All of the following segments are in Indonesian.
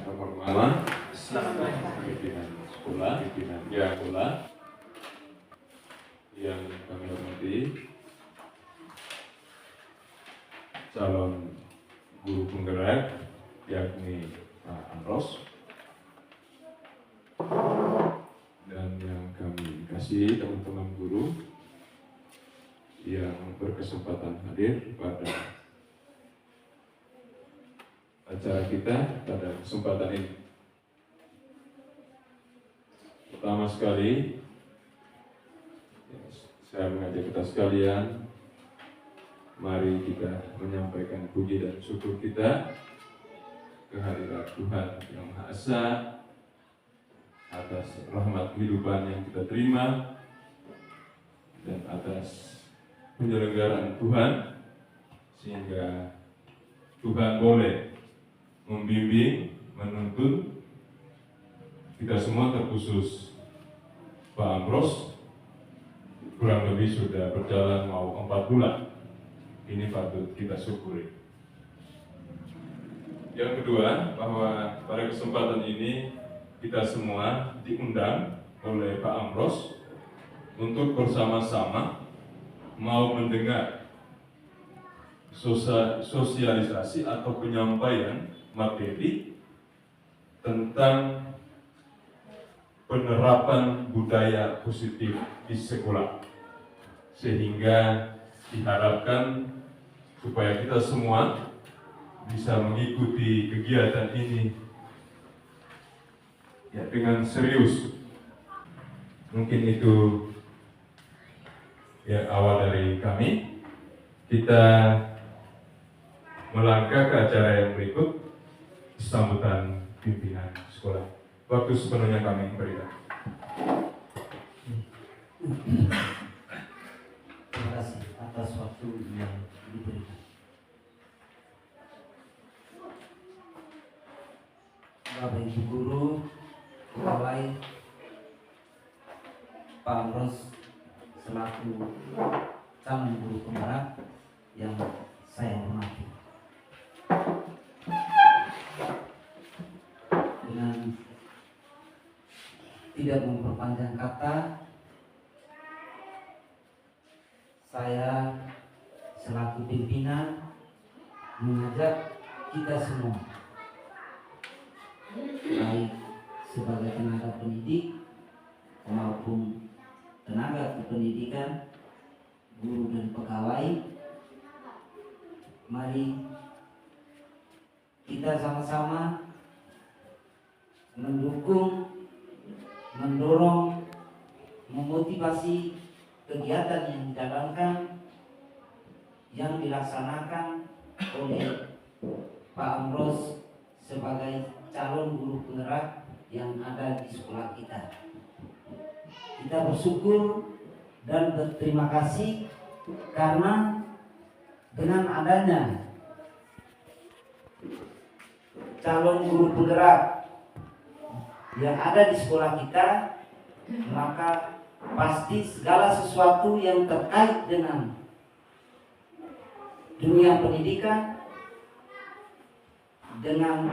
terhormat pimpinan sekolah, yang kami hormati, calon guru penggerak yakni Pak Amros, dan yang kami kasih teman-teman guru yang berkesempatan hadir pada acara kita pada kesempatan ini. Pertama sekali, saya mengajak kita sekalian, mari kita menyampaikan puji dan syukur kita kehadirat Tuhan Yang Maha Esa atas rahmat kehidupan yang kita terima dan atas penyelenggaraan Tuhan, sehingga Tuhan boleh membimbing, menuntun kita semua, terkhusus Pak Amros. Kurang lebih sudah berjalan mau 4 bulan. Ini patut kita syukuri. Yang kedua, bahwa pada kesempatan ini kita semua diundang oleh Pak Amros untuk bersama-sama mau mendengar sosialisasi atau penyampaian materi tentang penerapan budaya positif di sekolah, sehingga diharapkan supaya kita semua bisa mengikuti kegiatan ini ya dengan serius. Mungkin itu ya awal dari kami. Kita melangkah ke acara yang berikut, sambutan pimpinan sekolah. Waktu sepenuhnya kami berikan. Terima kasih atas waktu yang diberikan. Bapak Ibu guru, pegawai, Pak Amros selaku calon guru penggerak yang saya hormati. Dengan tidak memperpanjang kata, saya selaku pimpinan mengajak kita semua, baik sebagai tenaga pendidik maupun tenaga kependidikan, guru dan pegawai, mari kita sama-sama mendukung, mendorong, memotivasi kegiatan yang dijalankan, yang dilaksanakan oleh Pak Amros sebagai calon guru penggerak yang ada di sekolah kita. Kita bersyukur dan berterima kasih karena dengan adanya calon guru penggerak yang ada di sekolah kita, maka pasti segala sesuatu yang terkait dengan dunia pendidikan dengan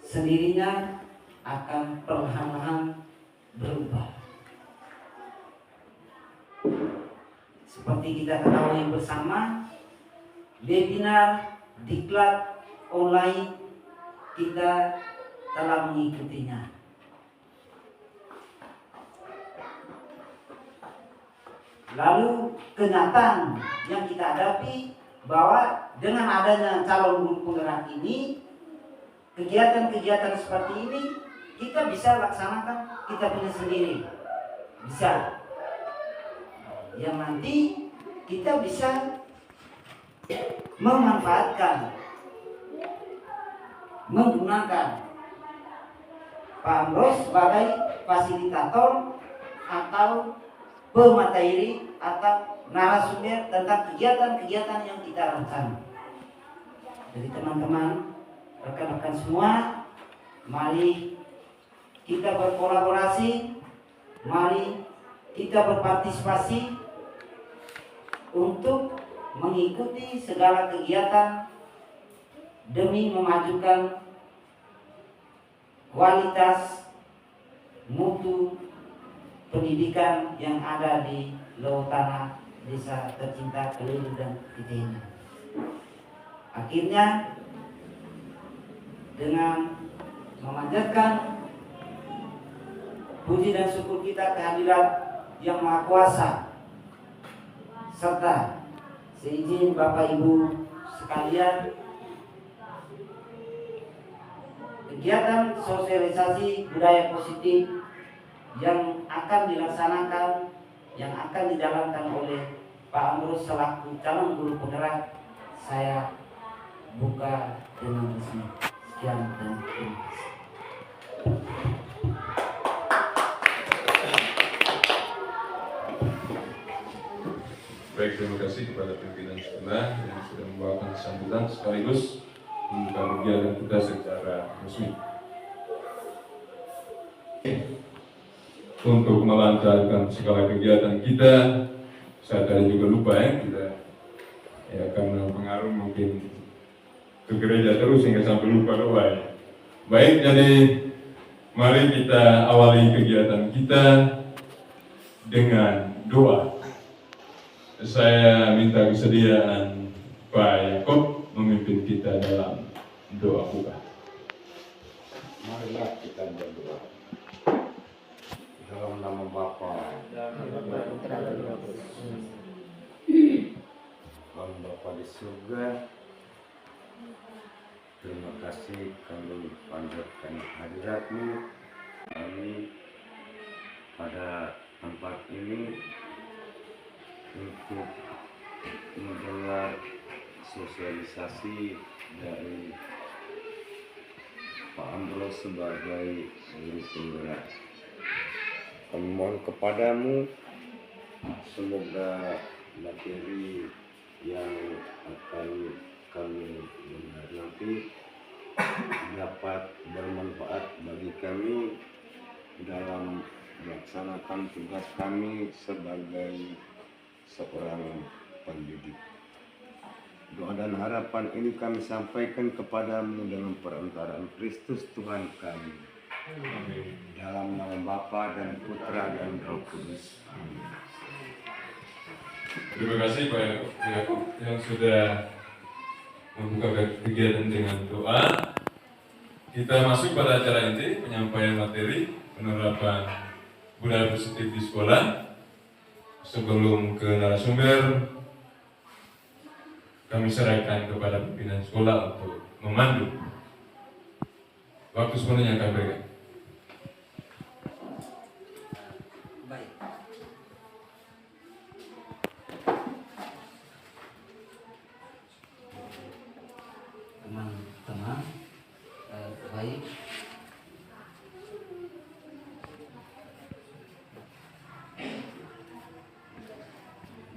sendirinya akan perlahan-lahan berubah. Seperti kita ketahui bersama, webinar, diklat, online kita telah mengikutinya. Lalu kenyataan yang kita hadapi bahwa dengan adanya calon guru penggerak ini, kegiatan-kegiatan seperti ini kita bisa laksanakan kita punya sendiri, bisa. Yang nanti kita bisa memanfaatkan, menggunakan Pak Amros sebagai fasilitator atau pemateri atau narasumber tentang kegiatan-kegiatan yang kita rencanakan. Jadi teman-teman, rekan-rekan semua, mari kita berkolaborasi, mari kita berpartisipasi untuk mengikuti segala kegiatan demi memajukan kualitas mutu pendidikan yang ada di Lowotana, desa tercinta Keliru dan Kitena. Akhirnya dengan memanjatkan puji dan syukur kita kehadirat Yang Maha Kuasa, serta seizin Bapak Ibu sekalian, kegiatan sosialisasi budaya positif yang akan dilaksanakan, yang akan dijalankan oleh Pak Amrus selaku calon guru penggerak, saya buka dengan resmi. Sekian dan terima kasih. Baik, terima kasih kepada pimpinan sekolah yang sudah membawakan sambutan sekaligus membuka kegiatan kita secara resmi. Untuk melancarkan segala kegiatan kita, saya tadi juga lupa ya karena pengaruh mungkin ke gereja terus sehingga sampai lupa doa ya. Baik, jadi mari kita awali kegiatan kita dengan doa. Saya minta kesediaan Pak Yakob memimpin kita dalam doa buka. Marilah kita berdoa. Dalam nama Bapa dan Bapa di surga, terima kasih kami panjatkan hadirat-Mu kami pada tempat ini untuk mendengar sosialisasi dari Pak Amrus sebagai guru penggerak. Kami mohon kepadamu, semoga materi yang akan kami dengar nanti dapat bermanfaat bagi kami dalam melaksanakan tugas kami sebagai seorang pendidik. Doa dan harapan ini kami sampaikan kepadamu dalam perantaraan Kristus Tuhan kami. Dalam nama Bapa dan Putra dan Roh Kudus. Terima kasih Pak Yakob yang sudah membuka kegiatan dengan doa. Kita masuk pada acara inti, penyampaian materi penerapan budaya positif di sekolah. Sebelum ke narasumber, kami serahkan kepada pimpinan sekolah untuk memandu. Waktu sepenuhnya kami berikan. Baik. Teman-teman, baik.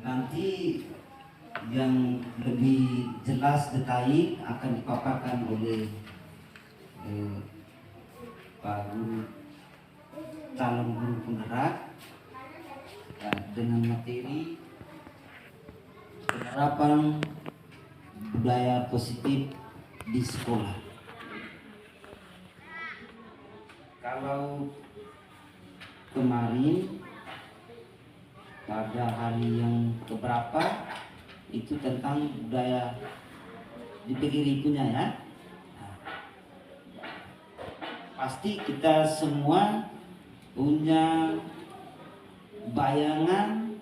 Nanti yang lebih jelas detail akan dipaparkan oleh Pak Guru, calon guru penggerak, dengan materi penerapan budaya positif di sekolah. Kalau kemarin pada hari yang keberapa itu tentang budaya di PGRI punya ya. Nah, pasti kita semua punya bayangan,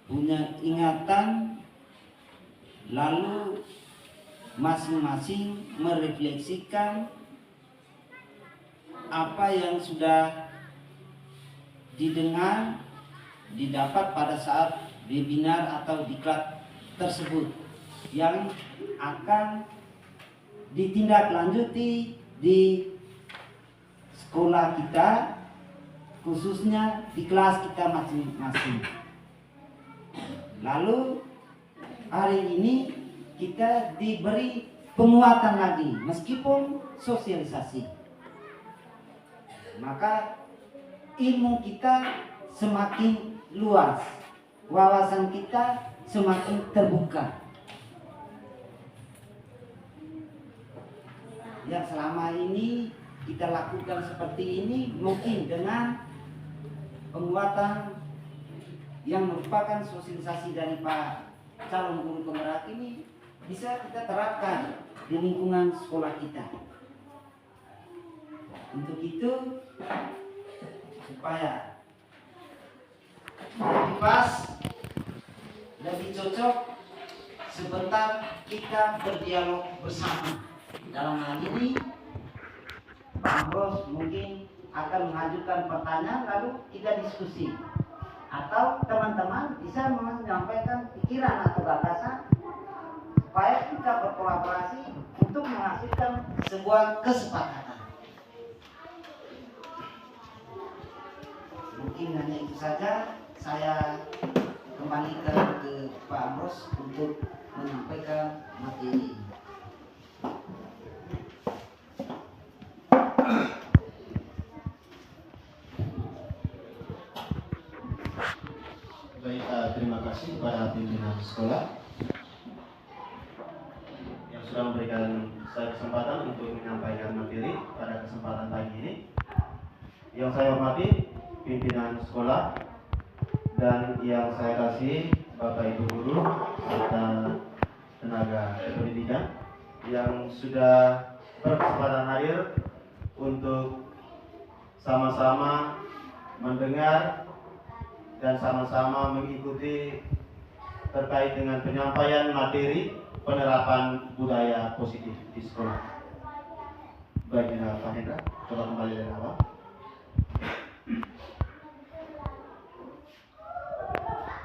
punya ingatan, lalu masing-masing merefleksikan apa yang sudah didengar, didapat pada saat webinar atau diklat tersebut yang akan ditindaklanjuti di sekolah kita, khususnya di kelas kita masing-masing. Lalu hari ini kita diberi penguatan lagi meskipun sosialisasi, maka ilmu kita semakin luas, wawasan kita semakin terbuka. Yang selama ini kita lakukan seperti ini, mungkin dengan penguatan yang merupakan sosialisasi dari Pak calon guru penggerak ini bisa kita terapkan di lingkungan sekolah kita. Untuk itu, supaya lebih pas, lebih cocok, sebentar kita berdialog bersama. Dalam hal ini, Pak Bos mungkin akan mengajukan pertanyaan lalu kita diskusi, atau teman-teman bisa menyampaikan pikiran atau gagasan supaya kita berkolaborasi untuk menghasilkan sebuah kesepakatan. Mungkin hanya itu saja, saya kembalikan ke Pak Amros untuk menyampaikan materi. Baik, terima kasih kepada pimpinan sekolah yang sudah memberikan saya kesempatan untuk menyampaikan materi pada kesempatan pagi ini. Yang saya hormati pimpinan sekolah dan yang saya kasih Bapak Ibu guru serta tenaga pendidikan yang sudah berkesempatan hadir untuk sama-sama mendengar dan sama-sama mengikuti terkait dengan penyampaian materi penerapan budaya positif di sekolah. Baik, Pak Hendra, coba kembali dari awal.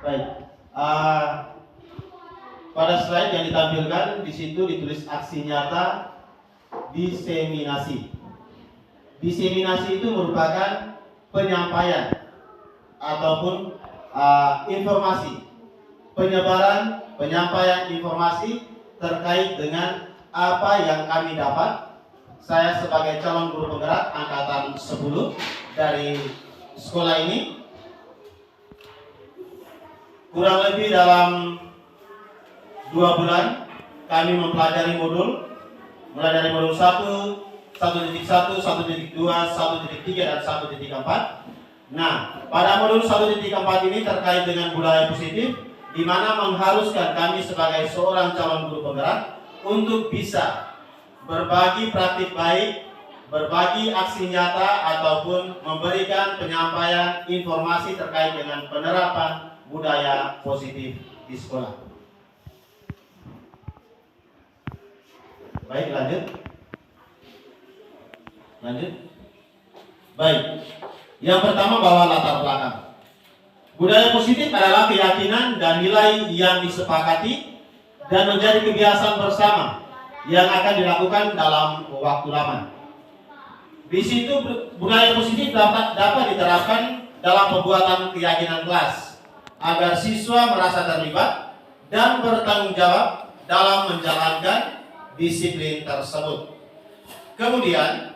Baik, pada slide yang ditampilkan di situ ditulis aksi nyata diseminasi. Diseminasi itu merupakan penyampaian ataupun informasi, penyampaian informasi terkait dengan apa yang kami dapat. Saya sebagai calon guru penggerak angkatan 10 dari sekolah ini, kurang lebih dalam 2 bulan kami mempelajari modul, mulai dari modul 1, 1.1, 1.2, 1.3 dan 1.4. Nah, pada modul 1.4 ini terkait dengan budaya positif, di mana mengharuskan kami sebagai seorang calon guru penggerak untuk bisa berbagi praktik baik, berbagi aksi nyata, ataupun memberikan penyampaian informasi terkait dengan penerapan budaya positif di sekolah. Baik, lanjut. Baik. Yang pertama, bahwa latar belakang. Budaya positif adalah keyakinan dan nilai yang disepakati dan menjadi kebiasaan bersama yang akan dilakukan dalam waktu lama. Di situ budaya positif dapat diterapkan dalam pembuatan keyakinan kelas agar siswa merasa terlibat dan bertanggung jawab dalam menjalankan disiplin tersebut. Kemudian,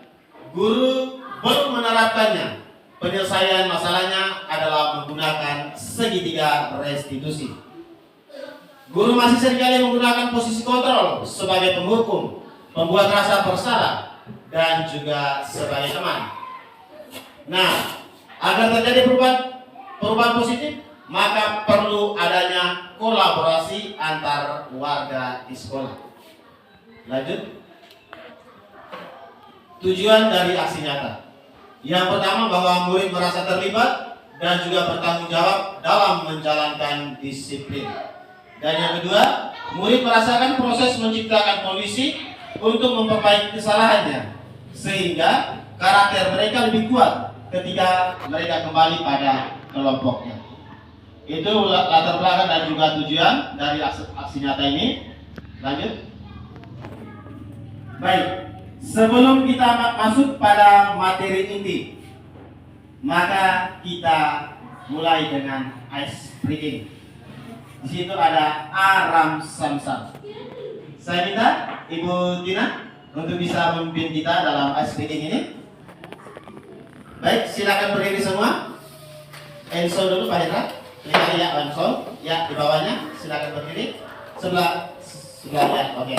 guru belum menerapkannya. Penyelesaian masalahnya adalah menggunakan segitiga restitusi. Guru masih seringkali menggunakan posisi kontrol sebagai penghukum, pembuat rasa bersalah, dan juga sebagai teman. Nah, agar terjadi perubahan positif, maka perlu adanya kolaborasi antar warga di sekolah. Lanjut. Tujuan dari aksi nyata. Yang pertama, bahwa murid merasa terlibat dan juga bertanggung jawab dalam menjalankan disiplin. Dan yang kedua, murid merasakan proses menciptakan kondisi untuk memperbaiki kesalahannya, sehingga karakter mereka lebih kuat ketika mereka kembali pada kelompoknya. Itu latar belakang dan juga tujuan dari aksi nyata ini. Lanjut. Baik. Sebelum kita masuk pada materi inti, maka kita mulai dengan ice breaking. Di situ ada Aram Samsam. Saya minta Ibu Tina untuk bisa memimpin kita dalam ice breaking ini. Baik, silakan berdiri semua. Ensol dulu Pak Hendra. Ini ya Ensol. Ya, di bawahnya silakan berdiri. Sebelah ya, oke.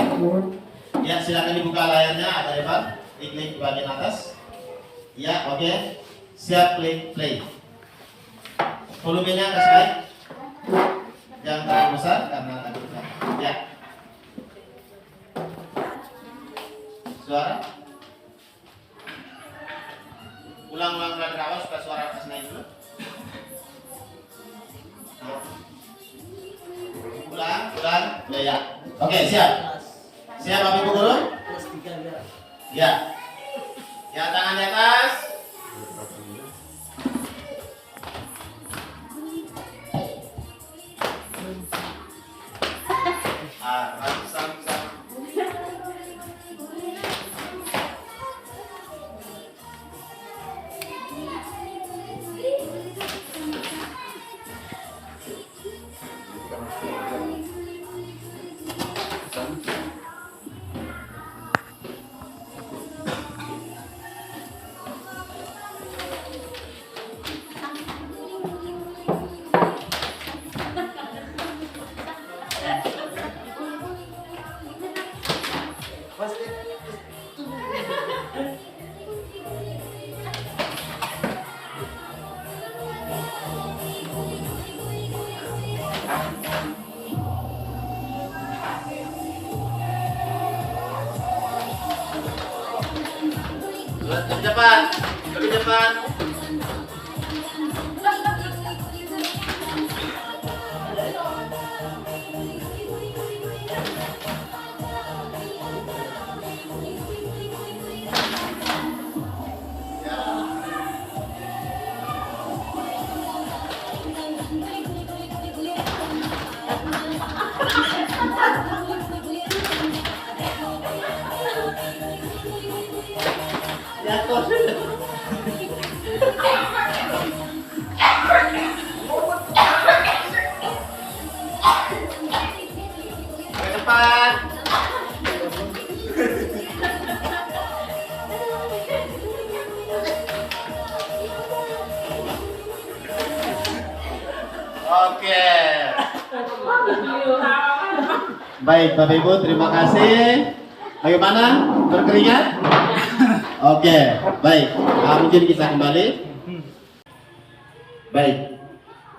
Ya, silakan dibuka layarnya agak lebar, diklik di bagian atas. Ya, oke. Siap, play. Volumenya kasih baik. Jangan terlalu besar karena tadi besar. Ya. Suara. Ulang dari awal supaya suara atas naik dulu. Ulang. Ya. Oke, siap. Siap Bapak Ibu Guru? Ya. Ya, tangan di atas. Sama. Lebih cepat. Oke. Baik, Bapak Ibu, terima kasih. Bagaimana? Berkeringat? Oke, baik. Mungkin kita kembali. Baik,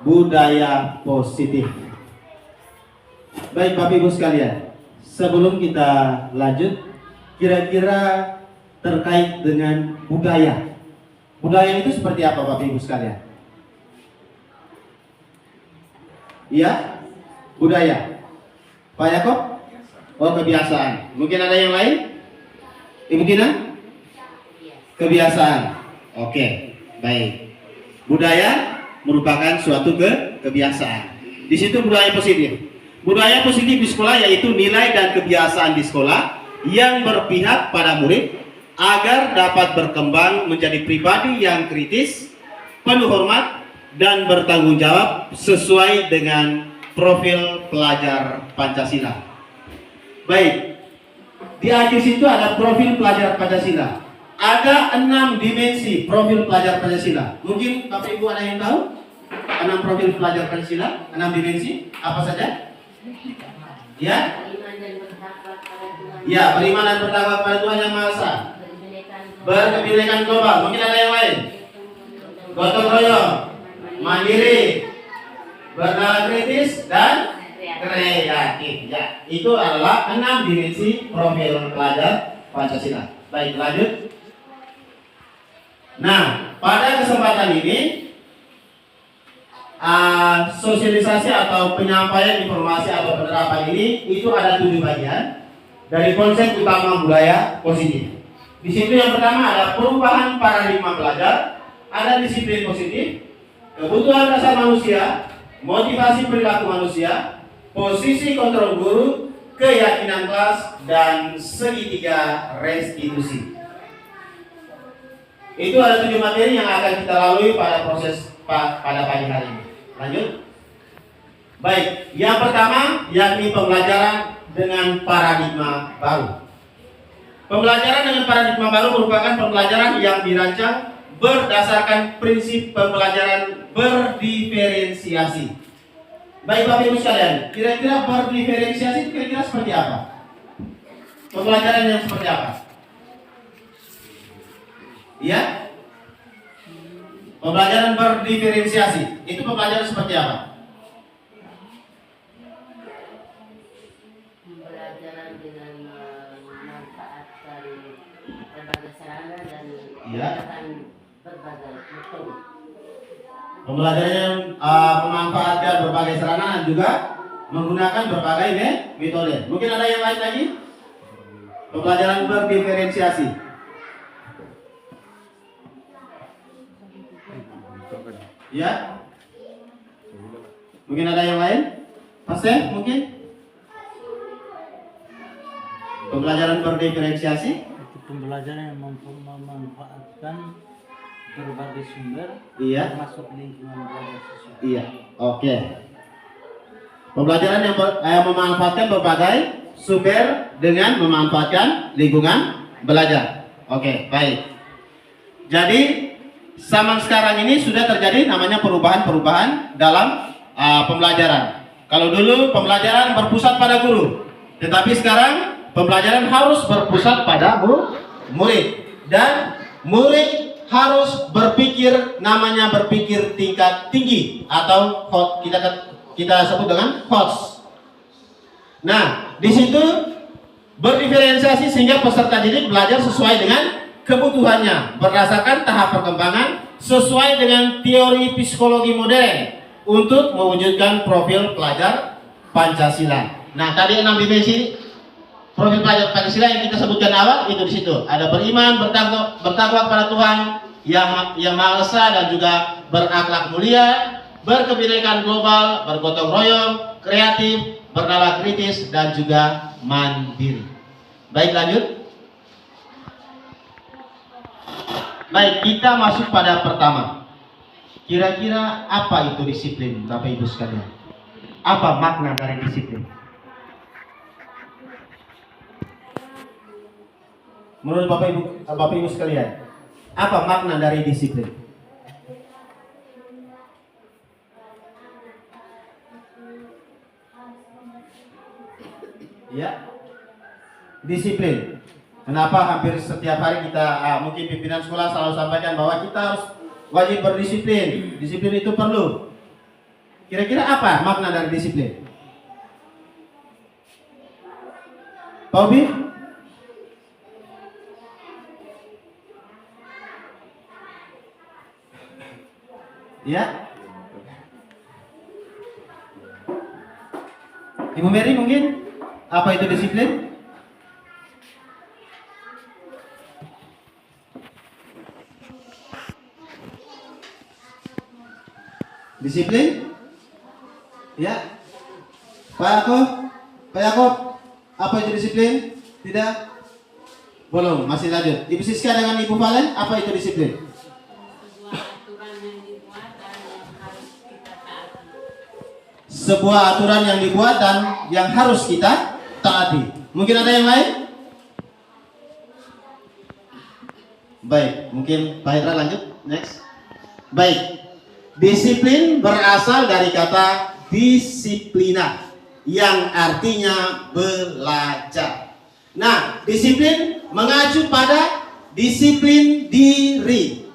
budaya positif. Baik, Bapak Ibu sekalian, sebelum kita lanjut, kira-kira terkait dengan budaya. Budaya itu seperti apa, Bapak Ibu sekalian? Iya, budaya. Pak Yakob? Oh, kebiasaan. Mungkin ada yang lain? Ibu Tina? Kebiasaan. Oke, baik. Budaya merupakan suatu kebiasaan. Di situ budaya positif. Budaya positif di sekolah yaitu nilai dan kebiasaan di sekolah yang berpihak pada murid agar dapat berkembang menjadi pribadi yang kritis, penuh hormat, dan bertanggung jawab sesuai dengan profil pelajar Pancasila. Baik, di akhir situ ada profil pelajar Pancasila. Ada 6 dimensi profil pelajar Pancasila. Mungkin Bapak Ibu ada yang tahu 6 profil pelajar Pancasila, 6 dimensi apa saja? Ya? Ya, beriman dan bertakwa pada Tuhan Yang Maha Esa. Berkebinekaan global. Mungkin ada yang lain? Gotong royong, mandiri, bernalar kritis, dan kreatif. Ya, itu adalah 6 dimensi profil pelajar Pancasila. Baik, lanjut. Nah, pada kesempatan ini sosialisasi atau penyampaian informasi atau penerapan ini itu ada 7 bagian dari konsep utama budaya positif. Di situ yang pertama ada perubahan paradigma pelajar, ada disiplin positif, kebutuhan dasar manusia, motivasi perilaku manusia, posisi kontrol guru, keyakinan kelas, dan segitiga restitusi. Itu ada 7 materi yang akan kita lalui pada proses pada pagi hari ini. Lanjut. Baik, yang pertama yakni pembelajaran dengan paradigma baru. Pembelajaran dengan paradigma baru merupakan pembelajaran yang dirancang berdasarkan prinsip pembelajaran berdiferensiasi. Baik Bapak Ibu sekalian, kira-kira berdiferensiasi itu kira-kira seperti apa? Pembelajaran yang seperti apa? Ya, Pembelajaran berdiferensiasi. Itu pembelajaran seperti apa? Pembelajaran dengan memanfaatkan berbagai sarana dan Iya. menggunakan berbagai metode. Pembelajaran memanfaatkan berbagai sarana dan juga menggunakan berbagai metode. Mungkin ada yang lain lagi? Pembelajaran berdiferensiasi. Ya? Mungkin ada yang lain? Paseh mungkin? Pembelajaran berdiferensiasi. Itu pembelajaran yang memanfaatkan berbagai sumber Iya. termasuk lingkungan belajar siswa. Iya. Oke. Pembelajaran yang memanfaatkan berbagai sumber dengan memanfaatkan lingkungan belajar. Oke, baik. Jadi zaman sekarang ini sudah terjadi namanya perubahan-perubahan dalam pembelajaran. Kalau dulu pembelajaran berpusat pada guru, tetapi sekarang pembelajaran harus berpusat pada murid, dan murid harus berpikir, namanya berpikir tingkat tinggi atau kita sebut dengan HOTS. Nah, di situ berdiferensiasi sehingga peserta didik belajar sesuai dengan kebutuhannya berdasarkan tahap perkembangan sesuai dengan teori psikologi modern untuk mewujudkan profil pelajar Pancasila. Nah, tadi 6 dimensi profil pelajar Pancasila yang kita sebutkan awal itu di situ. Ada beriman, bertakwa kepada Tuhan yang Maha Esa dan juga berakhlak mulia, berkebinekaan global, bergotong royong, kreatif, bernalar kritis dan juga mandiri. Baik, lanjut. Baik, kita masuk pada pertama. Kira-kira apa itu disiplin, Bapak Ibu sekalian? Apa makna dari disiplin? Menurut Bapak Ibu sekalian, apa makna dari disiplin? Ya, disiplin. Kenapa hampir setiap hari kita mungkin pimpinan sekolah selalu sampaikan bahwa kita harus wajib berdisiplin. Disiplin itu perlu. Kira-kira apa makna dari disiplin? Pak Obi? Ya. Ibu Mary mungkin apa itu disiplin? Disiplin? Ya. Pak Yakob, apa itu disiplin? Tidak? Belum, masih lanjut. Ibu Siska dengan Ibu Valen, apa itu disiplin? Sebuah aturan yang dibuat dan yang harus kita taati. Mungkin ada yang lain? Baik, mungkin Pak Hendra lanjut. Next. Baik. Disiplin berasal dari kata disiplina yang artinya belajar. Nah, disiplin mengacu pada disiplin diri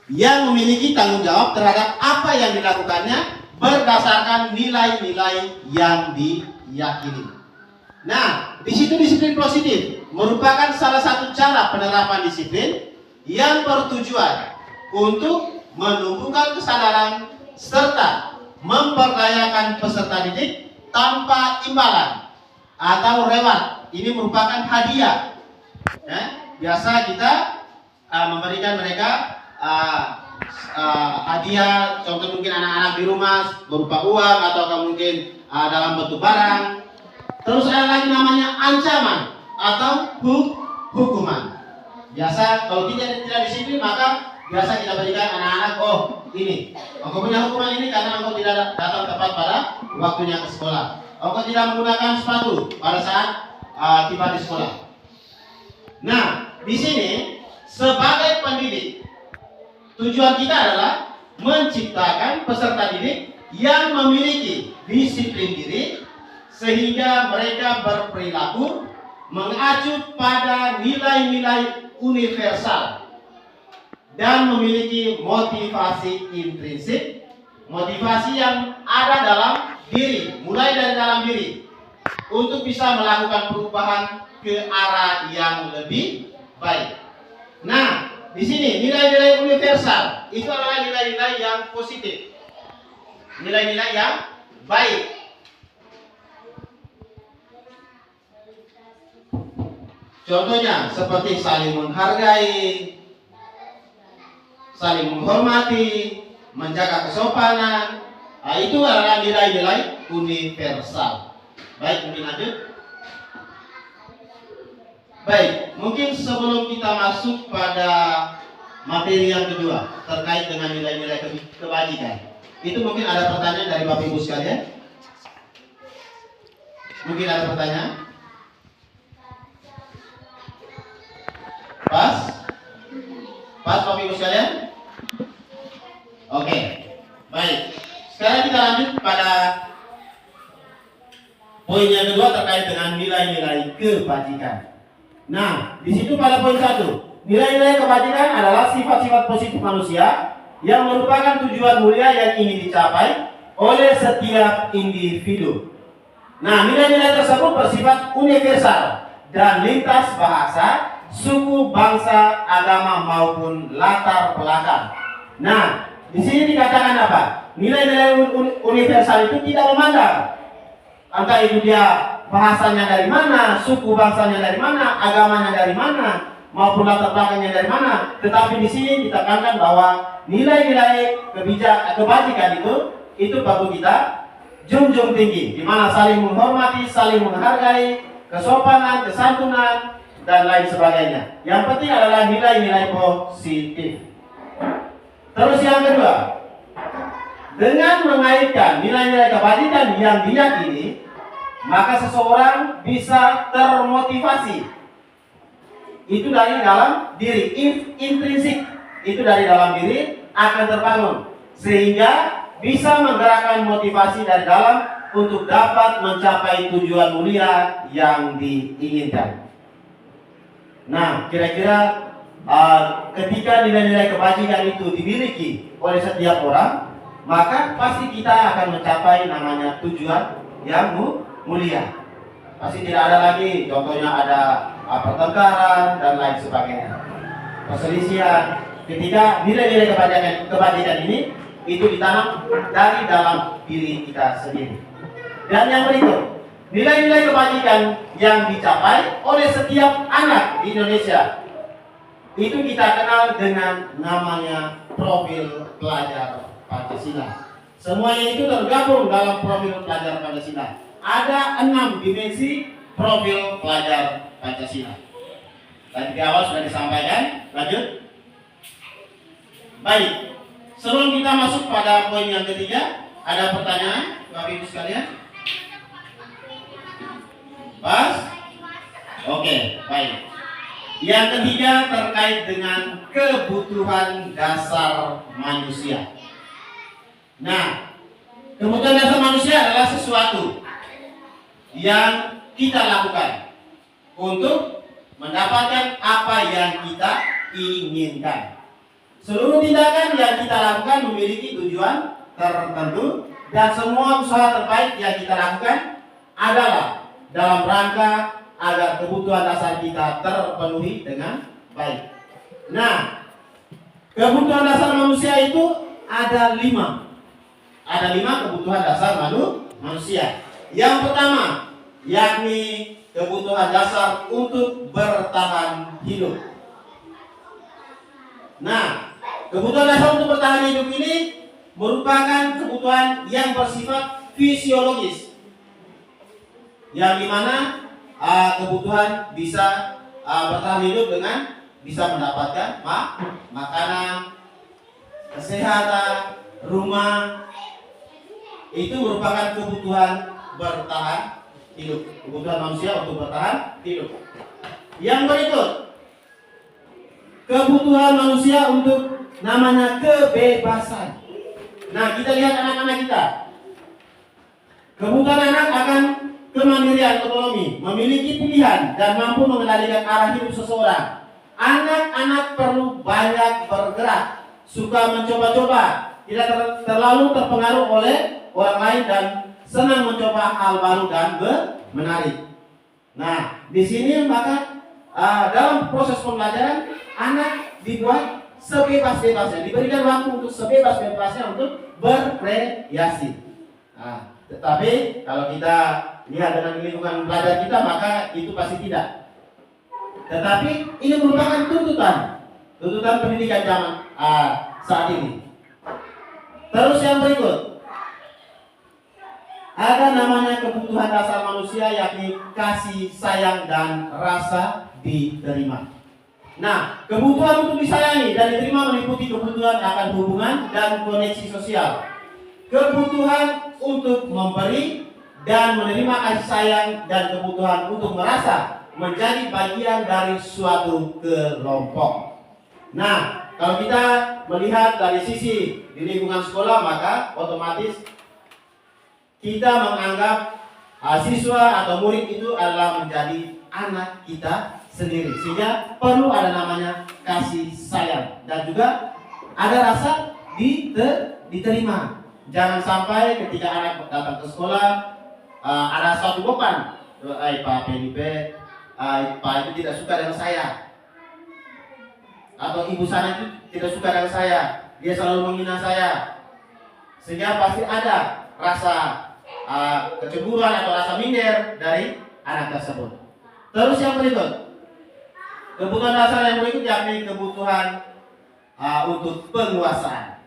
yang memiliki tanggung jawab terhadap apa yang dilakukannya berdasarkan nilai-nilai yang diyakini. Nah, di situ disiplin positif merupakan salah satu cara penerapan disiplin yang bertujuan untuk menumbuhkan kesadaran serta memperdayakan peserta didik tanpa imbalan atau reward. Ini merupakan hadiah. Biasa kita memberikan mereka hadiah, contoh mungkin anak-anak di rumah berupa uang atau mungkin dalam bentuk barang. Terus ada lagi namanya ancaman atau hukuman. Biasa kalau kita tidak disiplin maka biasa kita berikan anak-anak, oh ini engkau punya hukuman ini karena engkau tidak datang tepat pada waktunya ke sekolah. Engkau tidak menggunakan sepatu pada saat tiba di sekolah. Nah, di sini sebagai pendidik tujuan kita adalah menciptakan peserta didik yang memiliki disiplin diri sehingga mereka berperilaku mengacu pada nilai-nilai universal dan memiliki motivasi intrinsik, motivasi yang ada dalam diri, mulai dari dalam diri, untuk bisa melakukan perubahan ke arah yang lebih baik. Nah, di sini nilai-nilai universal itu adalah nilai-nilai yang positif, nilai-nilai yang baik. Contohnya seperti saling menghargai, saling menghormati, menjaga kesopanan. Nah, itu adalah nilai-nilai universal. Baik, mungkin lanjut. Baik, mungkin sebelum kita masuk pada materi yang kedua terkait dengan nilai-nilai kebajikan, itu mungkin ada pertanyaan dari Bapak Ibu sekalian? Mungkin ada pertanyaan? Pas? Pas Bapak Ibu sekalian? Oke, baik. Sekarang kita lanjut pada poin yang kedua terkait dengan nilai-nilai kebajikan. Nah, di situ pada poin 1, nilai-nilai kebajikan adalah sifat-sifat positif manusia yang merupakan tujuan mulia yang ingin dicapai oleh setiap individu. Nah, nilai-nilai tersebut bersifat universal dan lintas bahasa, suku, bangsa, agama maupun latar belakang. Nah, di sini dikatakan apa? Nilai-nilai universal itu tidak memandang entah itu dia bahasanya dari mana, suku bangsanya dari mana, agamanya dari mana, maupun latar belakangnya dari mana. Tetapi di sini ditekankan bahwa nilai-nilai kebajikan itu perlu kita junjung tinggi, di mana saling menghormati, saling menghargai, kesopanan, kesantunan, dan lain sebagainya. Yang penting adalah nilai-nilai positif. Terus yang kedua, dengan mengaitkan nilai-nilai kebajikan yang diyakini, maka seseorang bisa termotivasi. Itu dari dalam diri, intrinsik, itu dari dalam diri akan terbangun, sehingga bisa menggerakkan motivasi dari dalam untuk dapat mencapai tujuan mulia yang diinginkan. Nah, kira-kira ketika nilai-nilai kebajikan itu dimiliki oleh setiap orang, maka pasti kita akan mencapai namanya tujuan yang mulia. Pasti tidak ada lagi, contohnya ada pertengkaran dan lain sebagainya, perselisihan. Ketika nilai-nilai kebajikan ini itu ditanam dari dalam diri kita sendiri. Dan yang berikut, nilai-nilai kebajikan yang dicapai oleh setiap anak di Indonesia itu kita kenal dengan namanya profil pelajar Pancasila. Semuanya itu tergabung dalam profil pelajar Pancasila. Ada 6 dimensi profil pelajar Pancasila. Tadi di awal sudah disampaikan. Lanjut. Baik. Sebelum kita masuk pada poin yang ketiga, ada pertanyaan Bapak Ibu sekalian? Pas? Oke, baik. Yang ketiga terkait dengan kebutuhan dasar manusia. Nah, kebutuhan dasar manusia adalah sesuatu yang kita lakukan untuk mendapatkan apa yang kita inginkan. Seluruh tindakan yang kita lakukan memiliki tujuan tertentu, dan semua usaha terbaik yang kita lakukan adalah dalam rangka agar kebutuhan dasar kita terpenuhi dengan baik. Nah, kebutuhan dasar manusia itu ada 5. Ada 5 kebutuhan dasar manusia. Yang pertama, yakni kebutuhan dasar untuk bertahan hidup. Nah, kebutuhan dasar untuk bertahan hidup ini merupakan kebutuhan yang bersifat fisiologis, yang dimana kebutuhan bisa bertahan hidup dengan bisa mendapatkan makanan, kesehatan, rumah. Itu merupakan kebutuhan bertahan hidup, kebutuhan manusia untuk bertahan hidup. Yang berikut, kebutuhan manusia untuk namanya kebebasan. Nah, kita lihat anak-anak kita. Kebutuhan anak akan kemandirian ekonomi, memiliki pilihan dan mampu mengendalikan arah hidup seseorang. anak-anak perlu banyak bergerak, suka mencoba-coba, tidak terlalu terpengaruh oleh orang lain dan senang mencoba hal baru dan menarik. Nah, di sini maka dalam proses pembelajaran anak dibuat sebebas-bebasnya, diberikan waktu untuk sebebas-bebasnya untuk berkreasi. Nah, tetapi kalau kita lihat dengan lingkungan belajar kita, maka itu pasti tidak. Tetapi ini merupakan tuntutan pendidikan zaman saat ini. Terus yang berikut, ada namanya kebutuhan dasar manusia, yakni kasih sayang dan rasa diterima. Nah, kebutuhan untuk disayangi dan diterima meliputi kebutuhan akan hubungan dan koneksi sosial, kebutuhan untuk memberi dan menerima kasih sayang, dan kebutuhan untuk merasa menjadi bagian dari suatu kelompok. Nah, kalau kita melihat dari sisi di lingkungan sekolah, maka otomatis kita menganggap siswa atau murid itu adalah menjadi anak kita sendiri, sehingga perlu ada namanya kasih sayang dan juga ada rasa diterima. Jangan sampai ketika anak datang ke sekolah ada suatu beban, Pak Felipe, Pak itu tidak suka dengan saya, atau ibu sana itu tidak suka dengan saya, dia selalu menghina saya, sehingga pasti ada rasa kecemburuan atau rasa minder dari anak tersebut. Terus yang berikut, kebutuhan dasar yang berikut yakni kebutuhan untuk penguasaan.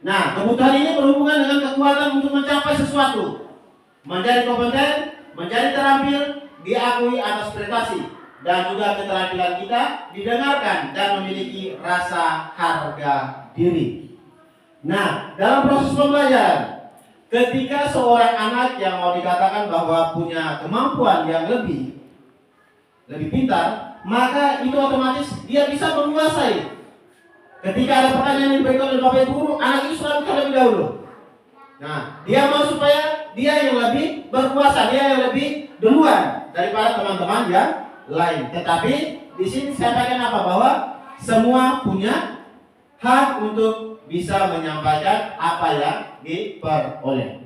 Nah, kebutuhan ini berhubungan dengan kekuatan untuk mencapai sesuatu, menjadi kompeten, menjadi terampil, diakui atas prestasi, dan juga keterampilan kita didengarkan dan memiliki rasa harga diri. Nah, dalam proses pembelajaran, ketika seorang anak yang mau dikatakan bahwa punya kemampuan yang lebih pintar, maka itu otomatis dia bisa menguasai. Ketika ada pertanyaan yang diberikan oleh Bapak Ibu Guru, anak itu selalu terlebih dahulu. Nah, dia mau supaya dia yang lebih berkuasa, dia yang lebih duluan daripada teman-teman yang lain. Tetapi di sini saya sampaikan apa, bahwa semua punya hak untuk bisa menyampaikan apa yang diperoleh.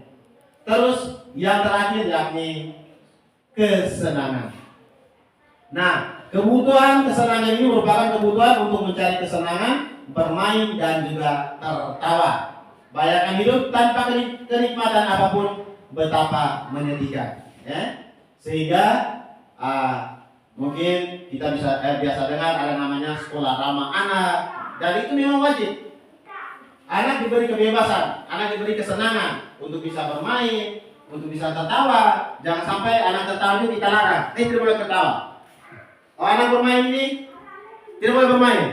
Terus yang terakhir yakni kesenangan. Nah, kebutuhan kesenangan ini merupakan kebutuhan untuk mencari kesenangan, bermain dan juga tertawa. Bayangkan hidup tanpa kenikmatan apapun betapa menyedihkan, ya? Sehingga mungkin kita bisa biasa dengar ada namanya sekolah ramah anak, dan itu memang wajib. Anak diberi kebebasan, anak diberi kesenangan untuk bisa bermain, untuk bisa tertawa. Jangan sampai anak tertawa itu kita larang, tidak boleh tertawa. Oh, anak bermain ini tidak boleh bermain.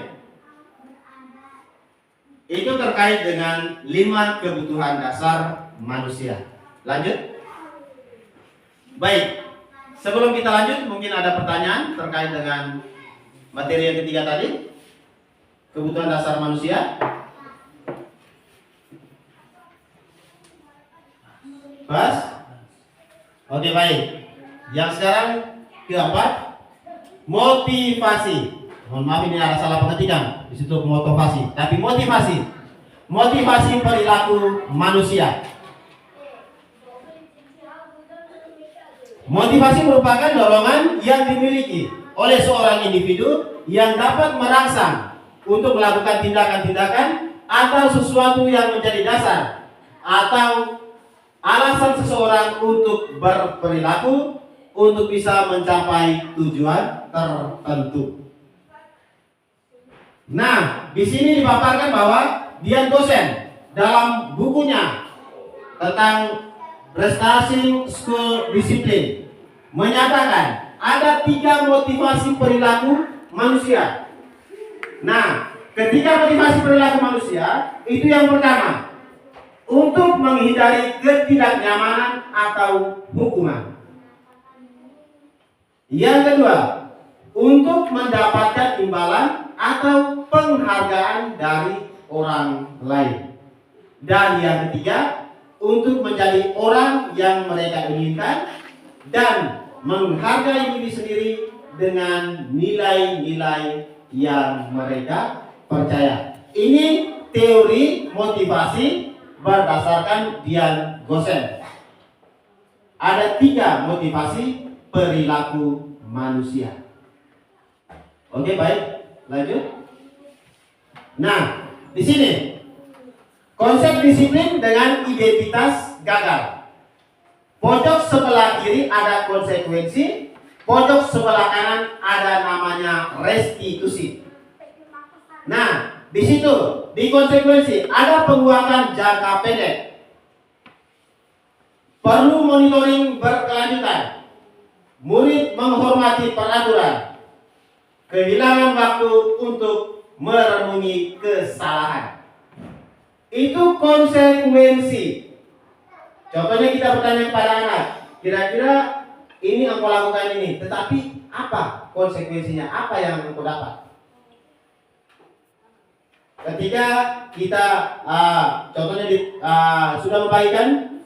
Itu terkait dengan 5 kebutuhan dasar manusia. Lanjut. Baik, sebelum kita lanjut, mungkin ada pertanyaan terkait dengan materi yang ketiga tadi, kebutuhan dasar manusia. Pas? Oke, baik. Yang sekarang keempat, motivasi. Mohon maaf, ini ada salah pengetikan di situ, motivasi, tapi motivasi perilaku manusia. Motivasi merupakan dorongan yang dimiliki oleh seorang individu yang dapat merangsang untuk melakukan tindakan-tindakan atau sesuatu yang menjadi dasar atau alasan seseorang untuk berperilaku untuk bisa mencapai tujuan tertentu. Nah, di sini dipaparkan bahwa Dian dosen dalam bukunya tentang Prestasi School Discipline menyatakan ada 3 motivasi perilaku manusia. Nah, ketika motivasi perilaku manusia itu yang pertama, untuk menghindari ketidaknyamanan atau hukuman. Yang kedua, untuk mendapatkan imbalan atau penghargaan dari orang lain. Dan yang ketiga, untuk menjadi orang yang mereka inginkan dan menghargai diri sendiri dengan nilai-nilai yang mereka percaya. Ini teori motivasi berdasarkan Dian Gosen. Ada 3 motivasi perilaku manusia. Oke, baik, lanjut. Nah, di sini konsep disiplin dengan identitas gagal. Pojok sebelah kiri ada konsekuensi, pojok sebelah kanan ada namanya restitusi. Nah, di situ di konsekuensi ada penguatan jangka pendek. Perlu monitoring berkelanjutan. Murid menghormati peraturan. Kehilangan waktu untuk merenungi kesalahan. Itu konsekuensi. Contohnya kita bertanya kepada anak, kira-kira ini engkau lakukan ini, tetapi apa konsekuensinya? Apa yang engkau dapat? Ketika kita contohnya sudah membagikan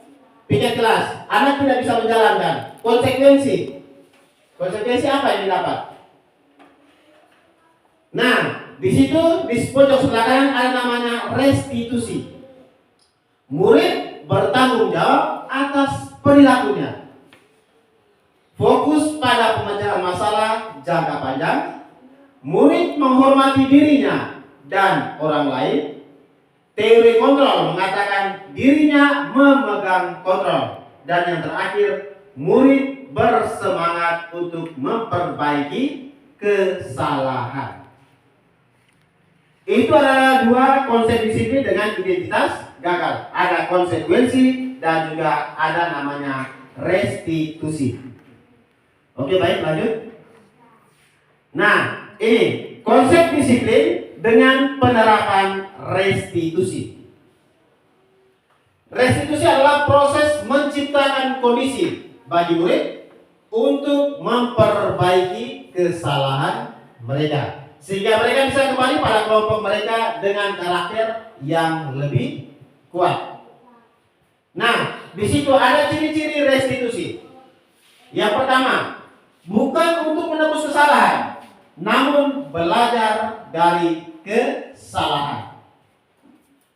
piket kelas, anak tidak bisa menjalankan, konsekuensi apa yang didapat? Nah, di situ di pojok sebelah kanan ada namanya restitusi. Murid bertanggung jawab atas perilakunya. Fokus pada pemecahan masalah jangka panjang. Murid menghormati dirinya dan orang lain. Teori kontrol mengatakan dirinya memegang kontrol. Dan yang terakhir, murid bersemangat untuk memperbaiki kesalahan. Itu adalah 2 konsep disiplin dengan identitas gagal. Ada konsekuensi dan juga ada namanya restitusi. Oke, baik, lanjut. Nah, ini konsep disiplin dengan penerapan restitusi. Restitusi adalah proses menciptakan kondisi bagi murid untuk memperbaiki kesalahan mereka, sehingga mereka bisa kembali pada kelompok mereka dengan karakter yang lebih kuat. Nah, di situ ada ciri-ciri restitusi. Yang pertama, bukan untuk menebus kesalahan, namun belajar dari kesalahan.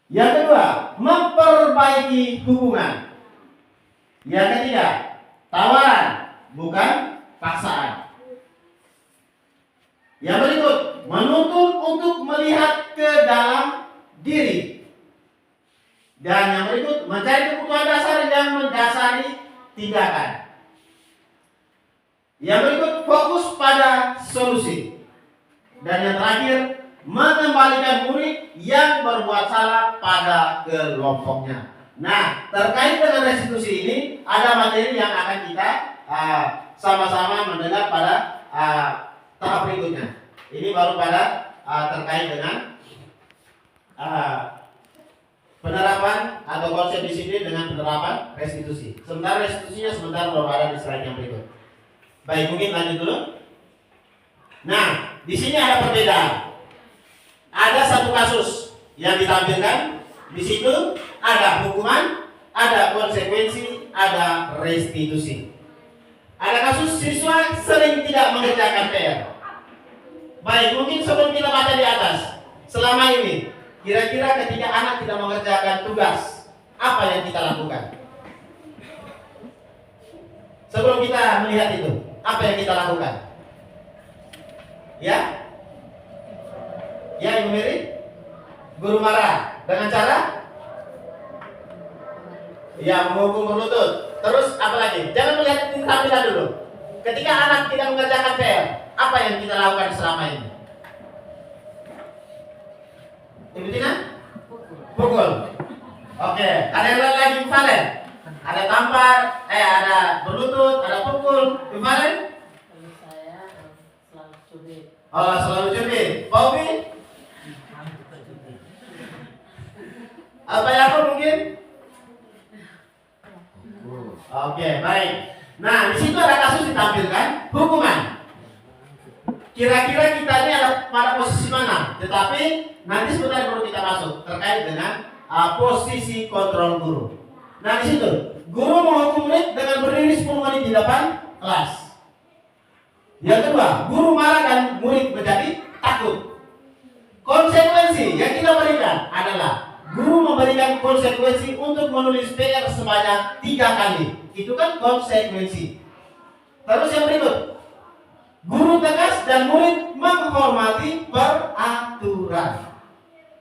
Yang kedua, memperbaiki hubungan. Yang ketiga, tawaran, bukan paksaan. Yang berikut, menuntun untuk melihat ke dalam diri. Dan yang berikut, mencari kebutuhan dasar yang mendasari tindakan. Yang berikut, fokus pada solusi. Dan yang terakhir, mengembalikan murid yang berbuat salah pada kelompoknya. Nah, terkait dengan restitusi ini, ada materi yang akan kita sama-sama mendengar pada tahap berikutnya. Ini baru pada terkait dengan penerapan atau konsep disiplin dengan penerapan restitusi. Sementara restitusinya sebentar baru ada di slide yang berikut. Baik, mungkin lanjut dulu. Nah, di sini ada perbedaan. Ada satu kasus yang ditampilkan. Di situ ada hukuman, ada konsekuensi, ada restitusi. Ada kasus siswa sering tidak mengerjakan PR. Baik, mungkin sebelum kita baca di atas, selama ini kira-kira ketika anak tidak mengerjakan tugas, apa yang kita lakukan? Sebelum kita melihat itu, apa yang kita lakukan? Ya? Ya, Ibu Mary? Guru marah dengan cara? Ya, menghukum berlutut. Terus apa lagi? Jangan melihat tampilan dulu. Ketika anak tidak mengerjakan PR, apa yang kita lakukan selama ini? Ibu Tina? Pukul. Oke, ada yang lain lagi, Valen? Ada tampar, ada berlutut, ada pukul. Ibu Valen? Saya selalu cubit. Oh, selalu cubit. Bobby? Apa yang aku mungkin? Oke, baik. Nah, di situ ada kasus ditampilkan hukuman. Kira-kira kita ini ada pada posisi mana? Tetapi nanti sebentar baru kita masuk terkait dengan posisi kontrol guru. Nah, di situ guru menghukum murid dengan berdiri 10 menit di depan kelas. Yang kedua, guru marah dan murid menjadi takut. sebanyak 3 kali. Itu kan konsekuensi. Terus yang berikut, guru tegas dan murid menghormati peraturan.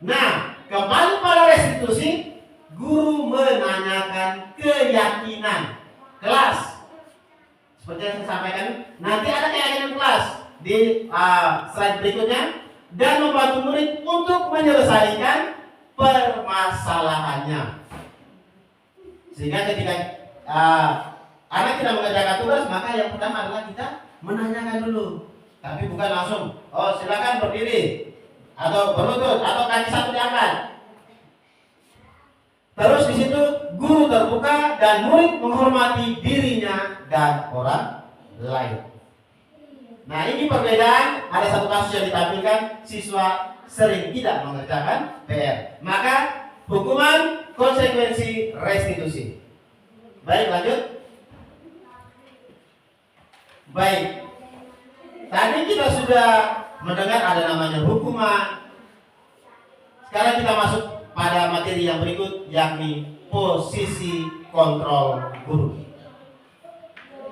Nah, kembali pada restitusi, guru menanyakan keyakinan kelas. Seperti yang saya sampaikan, nanti ada keyakinan kelas di slide berikutnya, dan membantu murid untuk menyelesaikan permasalahannya. Sehingga ketika anak tidak mengerjakan tugas, maka yang pertama adalah kita menanyakan dulu. Tapi bukan langsung, oh silakan berdiri, atau berlutut, atau kaki satu diangkat. Terus di situ guru terbuka dan murid menghormati dirinya dan orang lain. Nah, ini perbedaan. Ada satu kasus yang ditampilkan, siswa sering tidak mengerjakan PR. Maka hukuman konsekuensi restitusi. Baik, lanjut. Baik. Tadi kita sudah mendengar ada namanya hukuman. Sekarang kita masuk pada materi yang berikut, yakni posisi kontrol guru.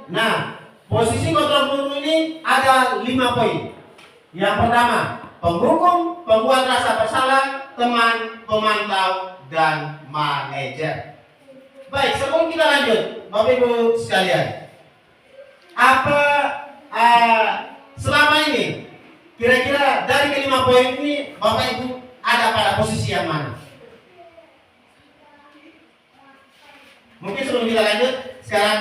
Nah, posisi kontrol guru ini ada 5 poin. Yang pertama, penghukum, pembuat rasa bersalah, teman, pemantau, dan manajer. Baik, sebelum kita lanjut, Bapak Ibu sekalian, apa selama ini kira-kira dari kelima poin ini Bapak Ibu ada pada posisi yang mana? Mungkin sebelum kita lanjut, sekarang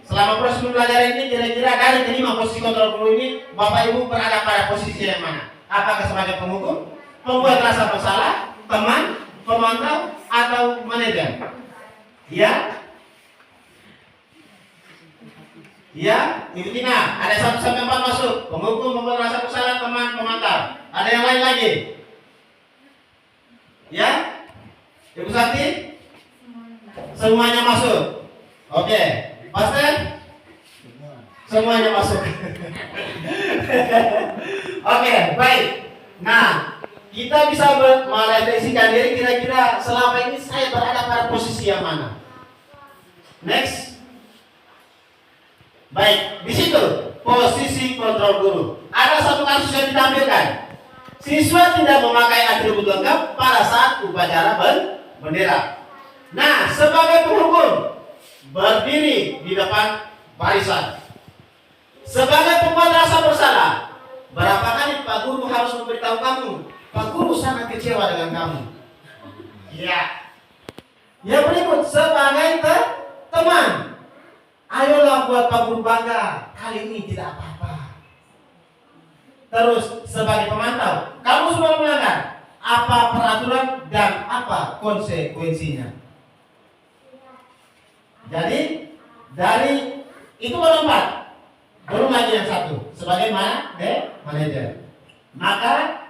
selama proses pembelajaran ini kira-kira dari kelima posisi kontrol guru ini Bapak Ibu berada pada posisi yang mana? Apakah sebagai penghukum, pembuat rasa bersalah, teman, pemantau, atau manajer? Ya? Ya, itu Tina. Ada 1 sampai 4 masuk. Penghukum, pembuat rasa bersalah, teman, pemantau. Ada yang lain lagi? Ya? Ibu Sakti? Semuanya masuk. Oke. Pastor? Semuanya masuk. Oke, baik. Nah, kita bisa merefleksikan diri kira-kira selama ini saya berada pada posisi yang mana. Next. Baik, di situ posisi kontrol guru. Ada satu kasus yang ditampilkan. Siswa tidak memakai atribut lengkap pada saat upacara bendera. Nah, sebagai penghukum, berdiri di depan barisan. Sebagai pembuat rasa bersalah, berapa kali Pak Guru harus memberitahu kamu, Pak Guru sangat kecewa dengan kamu. Ya. Yang berikut, sebagai teman, ayolah buat Pak Guru bangga, kali ini tidak apa-apa. Terus sebagai pemantau, kamu sudah melanggar apa peraturan dan apa konsekuensinya. Jadi dari itu baru 4, belum lagi yang 1 sebagai manajer. Maka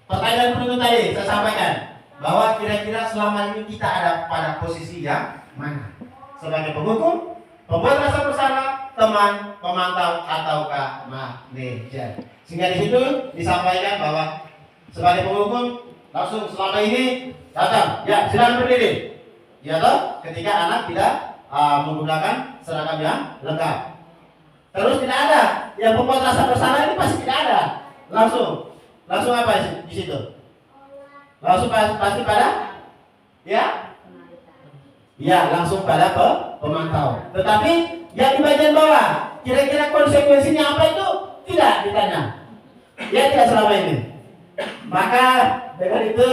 pertanyaan penutup tadi saya sampaikan bahwa kira-kira selama ini kita ada pada posisi yang mana? Sebagai penghukum, pembuat rasa bersalah, teman, pemantau, ataukah manajer. Sehingga di situ disampaikan bahwa sebagai penghukum langsung selama ini datang, ya silakan berdiri. Ya toh, ketika anak tidak menggunakan seragam yang lengkap. Terus tidak ada yang pembuat rasa bersalah ini pasti tidak ada. Langsung apa di situ? Langsung pasti pada ya langsung pada pemantau. Tetapi yang di bagian bawah, kira-kira konsekuensinya apa itu tidak ditanya. Ya tidak selama ini. Maka dengan itu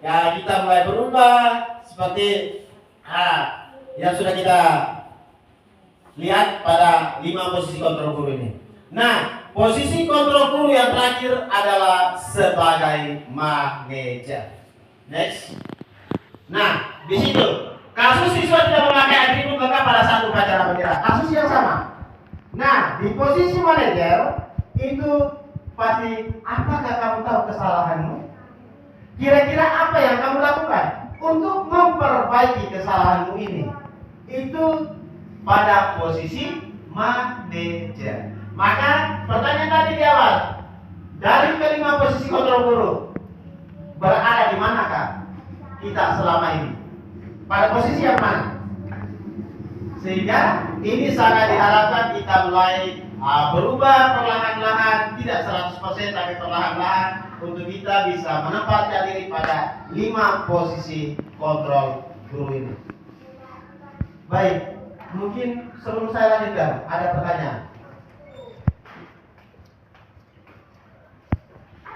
ya kita mulai berubah seperti yang sudah kita lihat pada 5 posisi kontrol guru ini. Nah, posisi kontrol guru yang terakhir adalah sebagai manajer. Next. Nah, di situ kasus siswa tidak memakai atribut lengkap pada saat upacara bendera. Kasus yang sama. Nah, di posisi manajer itu pasti, apakah kamu tahu kesalahanmu? Kira-kira apa yang kamu lakukan untuk memperbaiki kesalahanmu ini? Itu pada posisi manajer. Maka pertanyaan tadi di awal, dari kelima posisi kontrol guru berada di manakah? kita selama ini? Pada posisi yang mana? Sehingga ini sangat diharapkan kita mulai berubah perlahan-lahan, tidak 100% tapi perlahan-lahan, untuk kita bisa menempatkan diri pada 5 posisi kontrol guru ini. Baik, mungkin sebelum saya lanjutkan, ada pertanyaan?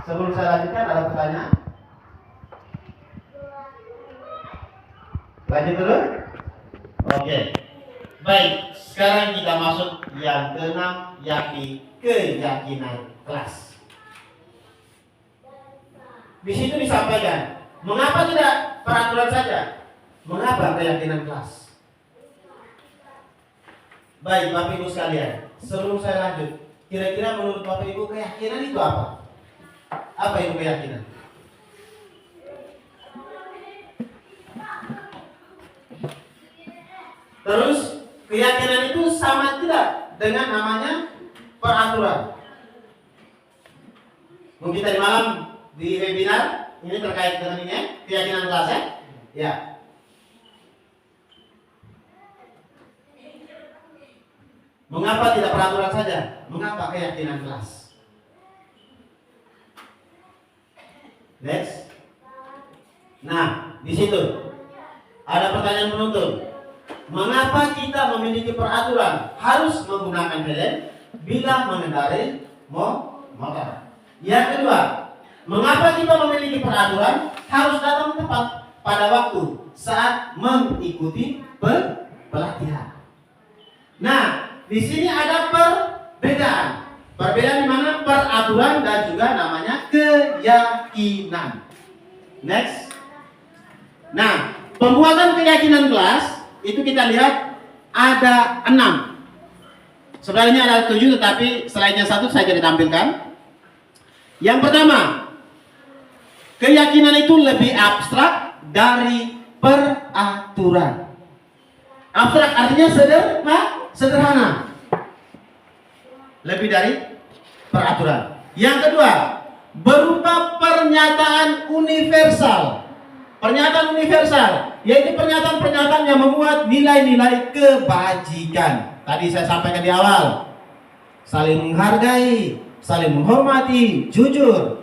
Sebelum saya lanjutkan, ada pertanyaan? Lanjut dulu? Oke. Baik, sekarang kita masuk yang keenam, yakni keyakinan kelas. Di situ disampaikan, mengapa tidak peraturan saja? Mengapa keyakinan kelas? Baik, Bapak Ibu sekalian, sebelum saya lanjut, kira-kira menurut Bapak Ibu keyakinan itu apa? Apa itu keyakinan? Terus keyakinan itu sama tidak dengan namanya peraturan? Mungkin tadi malam di webinar ini terkait dengan ini, keyakinan kelas ya? Ya. Mengapa tidak peraturan saja? Mengapa keyakinan kelas? Next. Nah, di situ ada pertanyaan penutup. Mengapa kita memiliki peraturan harus menggunakan helm bila mengendarai motor? Yang kedua, mengapa kita memiliki peraturan harus datang tepat pada waktu saat mengikuti pelatihan? Nah, di sini ada perbedaan. Perbedaan di mana peraturan dan juga namanya keyakinan. Next. Nah, pembuatan keyakinan kelas itu kita lihat ada 6. Sebenarnya ada 7, tetapi selainnya 1 saya jadi tampilkan. Yang pertama, keyakinan itu lebih abstrak dari peraturan. Abstrak artinya sederhana. Lebih dari peraturan. Yang kedua, berupa pernyataan universal. Pernyataan universal, yaitu pernyataan-pernyataan yang memuat nilai-nilai kebajikan. Tadi saya sampaikan di awal. Saling menghargai, saling menghormati, jujur.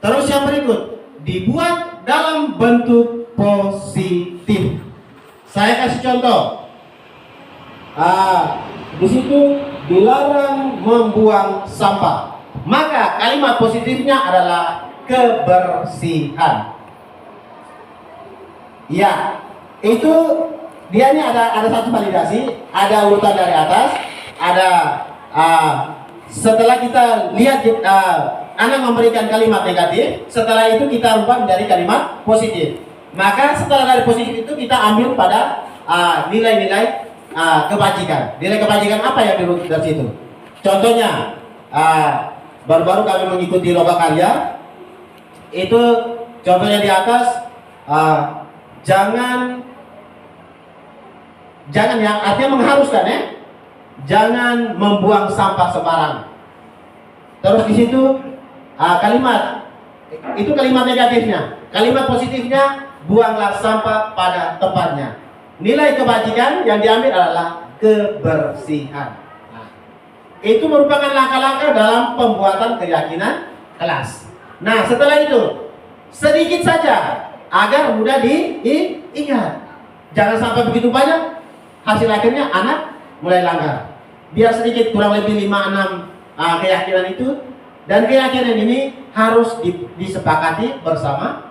Terus yang berikut, dibuat dalam bentuk positif. Saya kasih contoh. Di situ dilarang membuang sampah. Maka kalimat positifnya adalah kebersihan. Ya, itu dia ini ada satu validasi, ada urutan dari atas, ada setelah kita lihat Anda memberikan kalimat negatif, setelah itu kita rubah menjadi kalimat positif. Maka setelah dari positif itu kita ambil pada nilai-nilai kebajikan. Nilai kebajikan apa yang dirubah dari situ? Contohnya, baru-baru kami mengikuti lomba karya. Itu contohnya di atas, jangan yang artinya mengharuskan ya, jangan membuang sampah sembarang. Terus di situ kalimat itu kalimat negatifnya. Kalimat positifnya, buanglah sampah pada tempatnya. Nilai kebajikan yang diambil adalah kebersihan. Nah, itu merupakan langkah-langkah dalam pembuatan keyakinan kelas. Nah, setelah itu sedikit saja agar mudah diingat. Jangan sampai begitu banyak, hasil akhirnya anak mulai langgar. Biar sedikit, kurang lebih 5-6 keyakinan itu, dan keyakinan ini harus disepakati bersama-sama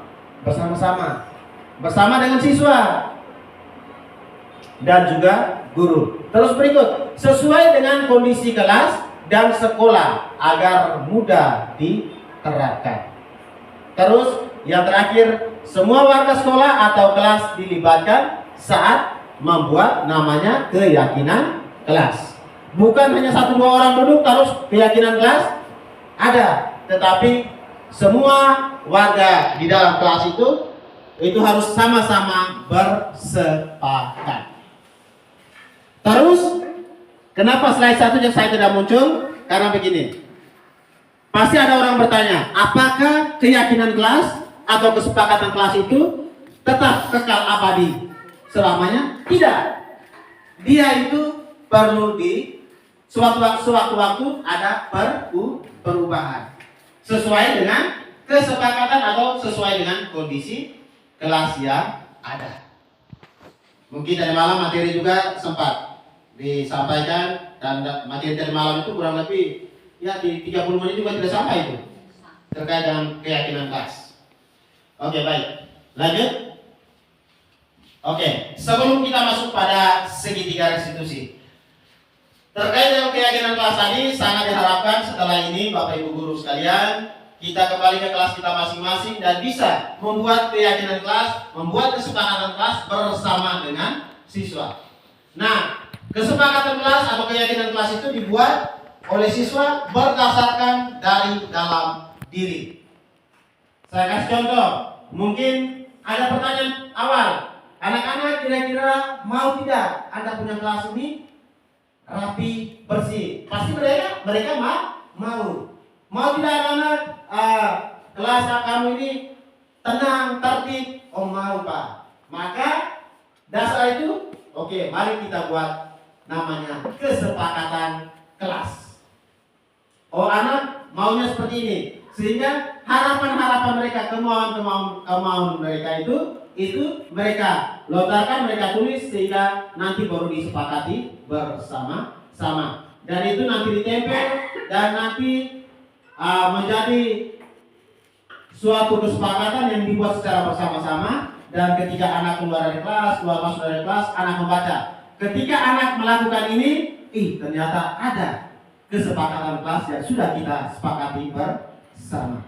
dengan siswa dan juga guru. Terus berikut, sesuai dengan kondisi kelas dan sekolah agar mudah diterapkan. Terus yang terakhir, semua warga sekolah atau kelas dilibatkan saat membuat namanya keyakinan kelas. Bukan hanya 1-2 orang duduk terus keyakinan kelas ada, tetapi semua warga di dalam kelas itu harus sama-sama bersepakat. Terus kenapa slide 1 yang saya tidak muncul? Karena begini, pasti ada orang bertanya, apakah keyakinan kelas atau kesepakatan kelas itu tetap kekal abadi selamanya? Tidak. Dia itu perlu di sewaktu-waktu ada perubahan sesuai dengan kesepakatan atau sesuai dengan kondisi kelas yang ada. Mungkin tadi malam materi juga sempat disampaikan, dan materi tadi malam itu kurang lebih ya di 30 menit juga tidak sampai itu terkait dengan keyakinan kelas. Oke, baik. Lanjut. Oke, sebelum kita masuk pada segitiga restitusi, terkait dengan keyakinan kelas tadi, sangat diharapkan setelah ini Bapak Ibu guru sekalian, kita kembali ke kelas kita masing-masing dan bisa membuat keyakinan kelas, membuat kesepakatan kelas bersama dengan siswa. Nah, kesepakatan kelas atau keyakinan kelas itu dibuat oleh siswa berdasarkan dari dalam diri. Saya kasih contoh, mungkin ada pertanyaan awal, anak-anak kira-kira mau tidak Anda punya kelas ini rapi, bersih? Pasti mereka mau. Mau tidak anak-anak kelas kamu ini tenang, tertib? Oh mau Pak. Maka dasar itu, oke, mari kita buat namanya kesepakatan kelas. Oh anak maunya seperti ini, sehingga harapan-harapan mereka, kemauan mereka itu mereka lontarkan, mereka tulis, sehingga nanti baru disepakati bersama-sama. Dan itu nanti ditempel dan nanti menjadi suatu kesepakatan yang dibuat secara bersama-sama. Dan ketika anak keluar dari kelas, masuk dari kelas, anak membaca. Ketika anak melakukan ini, ternyata ada kesepakatan kelas yang sudah kita sepakati bersama.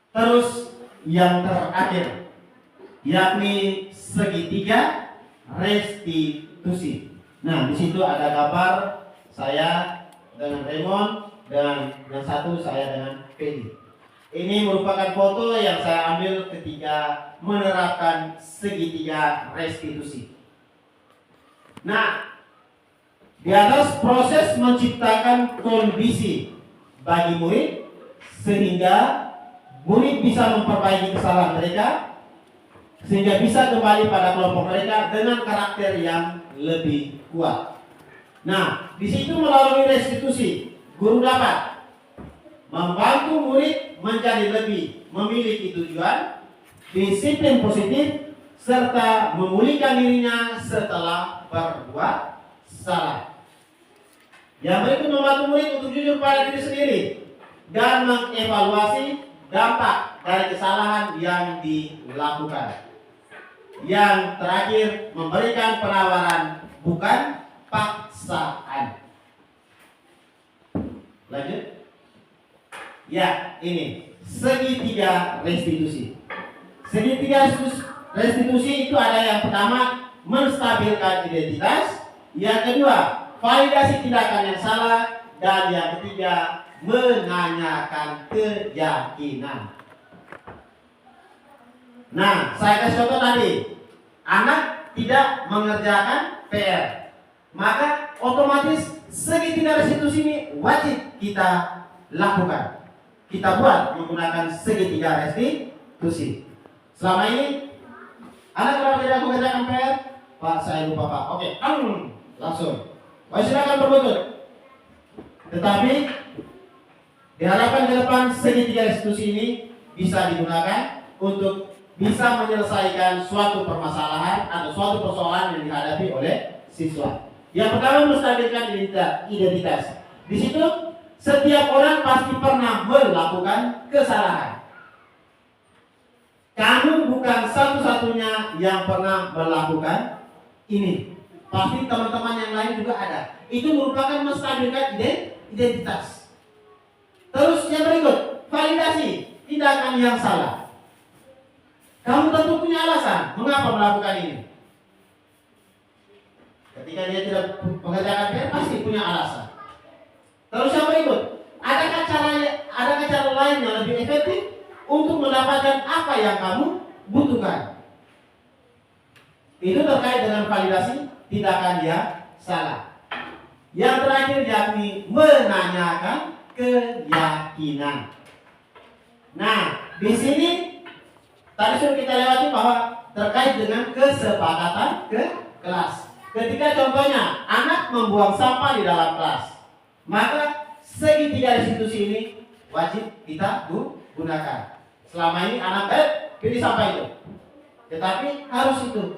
Terus yang terakhir, yakni segitiga restitusi. Nah, di situ ada gambar saya dengan Raymond dan yang satu saya dengan Fedi. Ini merupakan foto yang saya ambil ketika menerapkan segitiga restitusi. Nah, di atas proses menciptakan kondisi bagi murid sehingga murid bisa memperbaiki kesalahan mereka, sehingga bisa kembali pada kelompok mereka dengan karakter yang lebih kuat. Nah, di situ melalui restitusi, guru dapat membantu murid menjadi lebih memiliki tujuan, disiplin positif, serta memulihkan dirinya setelah berbuat salah. Yang berikut membantu murid untuk jujur pada diri sendiri dan mengevaluasi dampak dari kesalahan yang dilakukan. Yang terakhir, memberikan penawaran, bukan paksaan. Lanjut. Ya, ini segitiga restitusi. Segitiga restitusi itu ada yang pertama, menstabilkan identitas. Yang kedua, validasi tindakan yang salah. Dan yang ketiga, menanyakan keyakinan. Nah, saya kasih contoh tadi, anak tidak mengerjakan PR, maka otomatis segitiga restitusi ini wajib kita lakukan. Kita buat menggunakan segitiga restitusi. Selama ini, anak kalau tidak mengerjakan PR, Pak saya lupa Pak. Oke, langsung. Baik, silakan berlutut. Tetapi diharapkan ke depan segitiga restitusi ini bisa digunakan untuk bisa menyelesaikan suatu permasalahan atau suatu persoalan yang dihadapi oleh siswa. Yang pertama, menstabilkan identitas. Di situ setiap orang pasti pernah melakukan kesalahan. Kamu bukan satu-satunya yang pernah melakukan ini. Pasti teman-teman yang lain juga ada. Itu merupakan menstabilkan identitas. Terus yang berikut, validasi tindakan yang salah. Kamu tentu punya alasan mengapa melakukan ini. Ketika dia tidak mengerjakan PR, pasti punya alasan. Terus yang berikut, adakah cara lain yang lebih efektif untuk mendapatkan apa yang kamu butuhkan? Itu terkait dengan validasi tindakan yang salah. Yang terakhir yakni menanyakan keyakinan. Nah, di sini tadi sudah kita lewati bahwa terkait dengan kesepakatan ke kelas. Ketika contohnya anak membuang sampah di dalam kelas, maka segitiga restitusi ini wajib kita gunakan. Selama ini anak pilih sampah itu, tetapi harus itu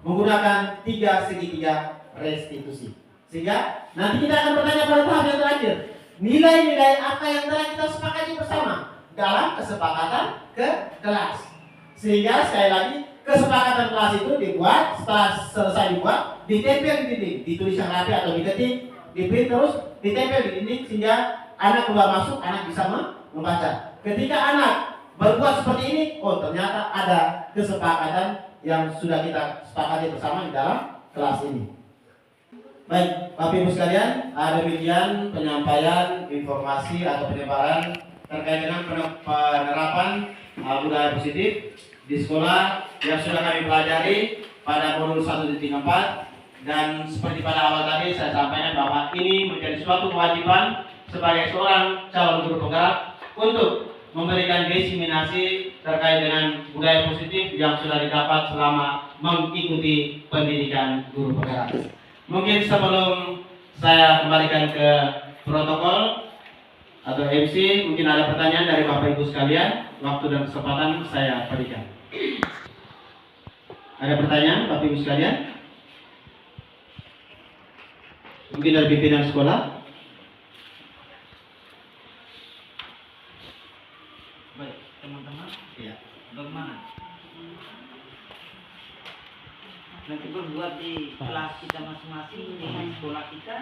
menggunakan 3 segitiga restitusi. Sehingga nanti kita akan bertanya pada tahap yang terakhir, nilai-nilai apa yang telah kita sepakati bersama dalam kesepakatan ke kelas. Sehingga sekali lagi kesepakatan kelas itu dibuat, setelah selesai dibuat, ditempel di dinding, ditulis yang rapi atau diketik, diprint terus, ditempel di dinding sehingga anak keluar masuk, anak bisa membaca. Ketika anak berbuat seperti ini, oh ternyata ada kesepakatan yang sudah kita sepakati bersama di dalam kelas ini. Baik, Bapak Ibu sekalian, demikian penyampaian informasi atau penyebaran terkait dengan penerapan budaya positif di sekolah yang sudah kami pelajari pada modul 1.4. Dan seperti pada awal tadi saya sampaikan bahwa ini menjadi suatu kewajiban sebagai seorang calon guru penggerak untuk memberikan diseminasi terkait dengan budaya positif yang sudah didapat selama mengikuti pendidikan guru penggerak. Mungkin sebelum saya kembalikan ke protokol atau MC, mungkin ada pertanyaan dari Bapak Ibu sekalian. Waktu dan kesempatan saya berikan. Ada pertanyaan Bapak Ibu sekalian? Mungkin dari pimpinan sekolah? Baik, teman-teman, Iya. bagaimana? Nanti berbuat di kelas kita masing-masing dengan sekolah kita.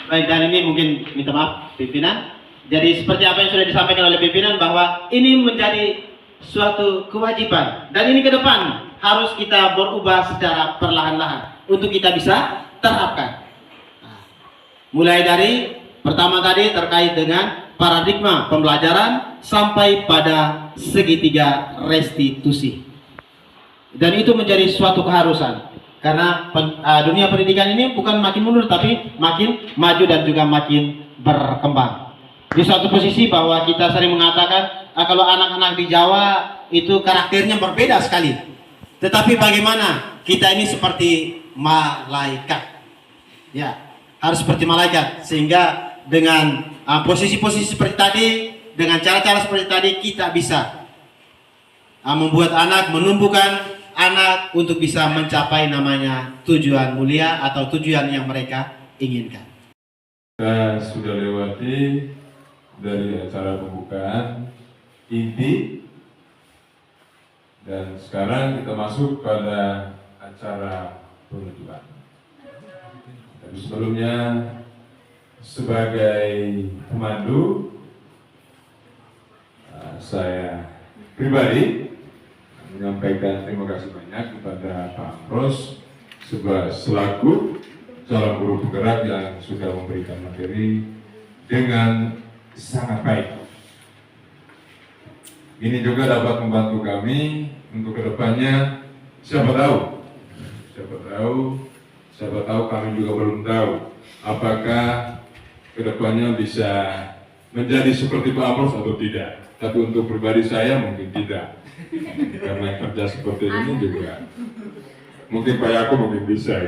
Baik, dan ini mungkin minta maaf pimpinan. Jadi seperti apa yang sudah disampaikan oleh pimpinan bahwa ini menjadi suatu kewajiban dan ini ke depan harus kita berubah secara perlahan-lahan untuk kita bisa terapkan. Nah, mulai dari pertama tadi terkait dengan paradigma pembelajaran sampai pada segitiga restitusi. Dan itu menjadi suatu keharusan karena dunia pendidikan ini bukan makin mundur tapi makin maju dan juga makin berkembang. Di suatu posisi bahwa kita sering mengatakan kalau anak-anak di Jawa itu karakternya berbeda sekali. Tetapi bagaimana kita ini seperti malaikat. Ya, harus seperti malaikat sehingga dengan posisi-posisi seperti tadi, dengan cara-cara seperti tadi kita bisa membuat anak, menumbuhkan anak untuk bisa mencapai namanya tujuan mulia atau tujuan yang mereka inginkan. Kita sudah lewati dari acara pembukaan inti dan sekarang kita masuk pada acara penutupan. Tapi sebelumnya sebagai pemandu saya pribadi menyampaikan terima kasih banyak kepada Pak Amros selaku calon guru penggerak yang sudah memberikan materi dengan sangat baik. Ini juga dapat membantu kami untuk kedepannya. Siapa tahu kami juga belum tahu apakah kedepannya bisa menjadi seperti Pak Amros atau tidak. Tapi untuk pribadi saya mungkin tidak, karena kerja seperti ini juga mungkin Pak Yako mungkin bisa.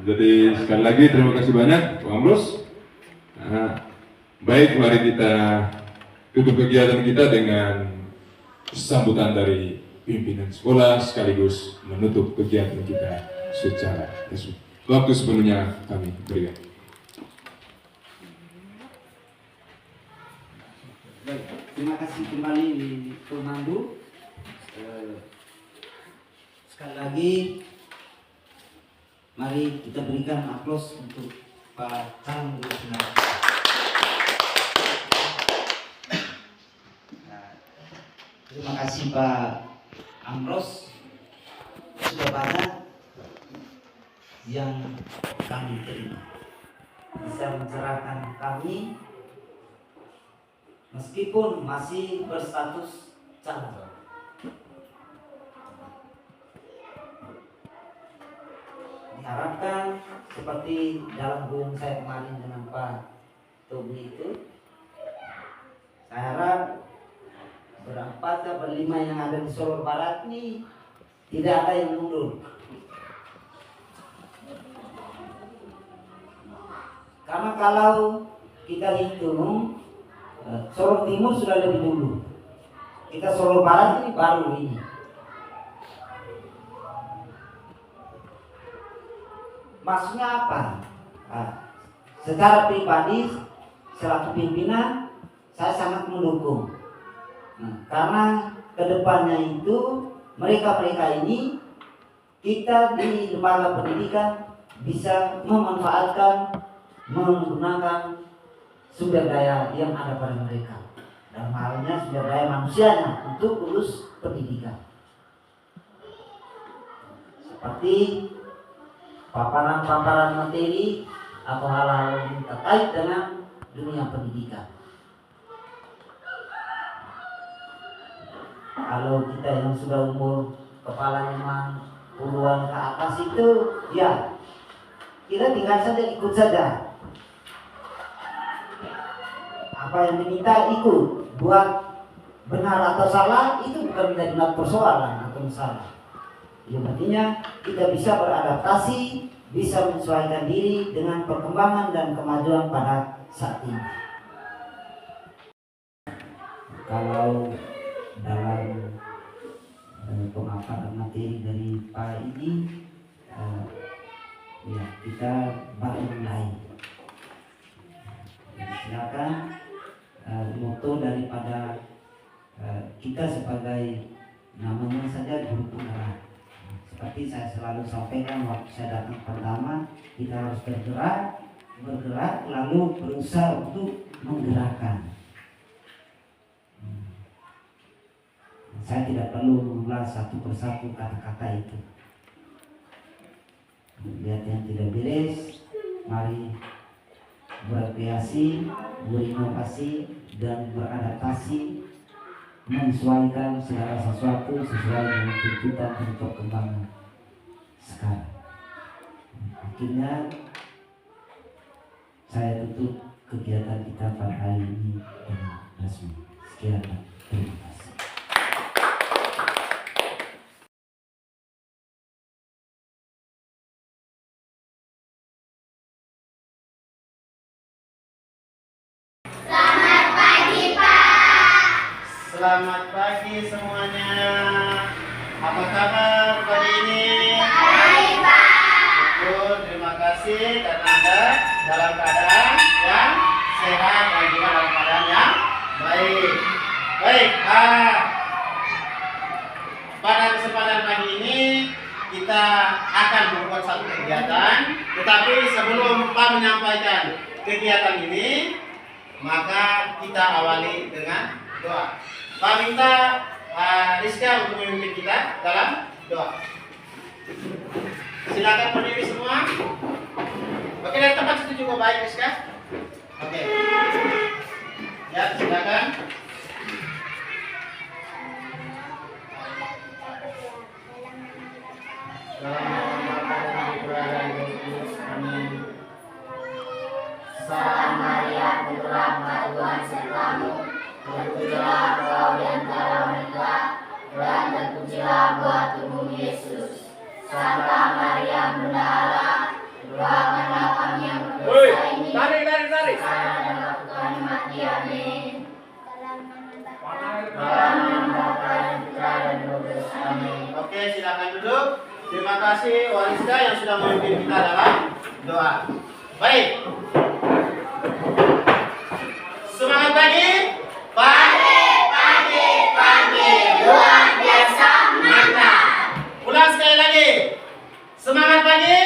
Jadi sekali lagi terima kasih banyak Pak Amros. Baik, mari kita tutup kegiatan kita dengan sambutan dari pimpinan sekolah sekaligus menutup kegiatan kita secara resmi. Waktu sepenuhnya kami berikan. Baik, terima kasih kembali di pemandu. Sekali lagi, mari kita berikan aplaus untuk Pak Calon Guru Penggerak. Terima kasih Pak Amros, sudah banyak yang kami terima, bisa mencerahkan kami meskipun masih berstatus calon. Diharapkan seperti dalam hubungan saya kemarin dengan Pak Tobi itu, saya harap berempat atau berlima yang ada di Solo Barat ini tidak ada yang mundur. Karena kalau kita hitung, Solo Timur sudah lebih dulu. Kita Solo Barat ini baru ini. Maksudnya apa? Secara pribadi, selaku pimpinan, saya sangat mendukung. Karena kedepannya itu mereka-mereka ini kita di lembaga pendidikan bisa memanfaatkan, menggunakan sumber daya yang ada pada mereka, dan halnya sumber daya manusianya untuk urus pendidikan, seperti paparan-paparan materi atau hal-hal yang terkait dengan dunia pendidikan. Kalau kita yang sudah umur kepala memang puluhan ke atas itu, ya kita tinggal saja ikut saja. Apa yang diminta ikut, buat benar atau salah itu bukan menjadi persoalan atau masalah. Yang pentingnya kita bisa beradaptasi, bisa menyesuaikan diri dengan perkembangan dan kemajuan pada saat ini. Kalau dalam pemaparan materi dari Pak ini, ya kita baru mulai. Silakan moto daripada kita sebagai namanya saja guru penggerak. Seperti saya selalu sampaikan waktu saya datang pertama, kita harus bergerak lalu berusaha untuk menggerakkan. Saya tidak perlu mengulas satu persatu kata-kata itu. Lihat yang tidak beres, mari berkreasi, berinovasi, dan beradaptasi, menyesuaikan segala sesuatu sesuai dengan tuntutan dan perkembangan sekarang. Akhirnya saya tutup kegiatan kita pada hari ini dengan resmi. Sekian, terima kasih. Selamat pagi semuanya. Apa kabar pagi ini? Baik, Pak. Syukur, terima kasih karena Anda dalam keadaan yang sehat dan juga dalam keadaan yang baik. Baik, pada kesempatan pagi ini kita akan membuat satu kegiatan. Tetapi sebelum Pak menyampaikan kegiatan ini, maka kita awali dengan doa. Pak minta Rizka untuk memimpin kita dalam doa. Silakan berdiri semua. Oke, dari tempat situ juga baik, Rizka. Oke. Ya, silakan. Salam Maria, penuh rahmat Tuhan sertamu. Terpujilah Engkau di antara wanita, dan terpujilah buah tubuhmu Yesus. Santa Maria, Bunda Allah, doakanlah kami yang berdosa ini. Sekarang dan waktu kami mati. Amin. Dalam Bapa dan Putra dan Roh Kudus. Amin. Oke, silakan duduk. Terima kasih Wariska yang sudah memimpin kita dalam doa. Baik. Semangat pagi. Pagi, luar biasa mantap. Ulang sekali lagi. Semangat pagi.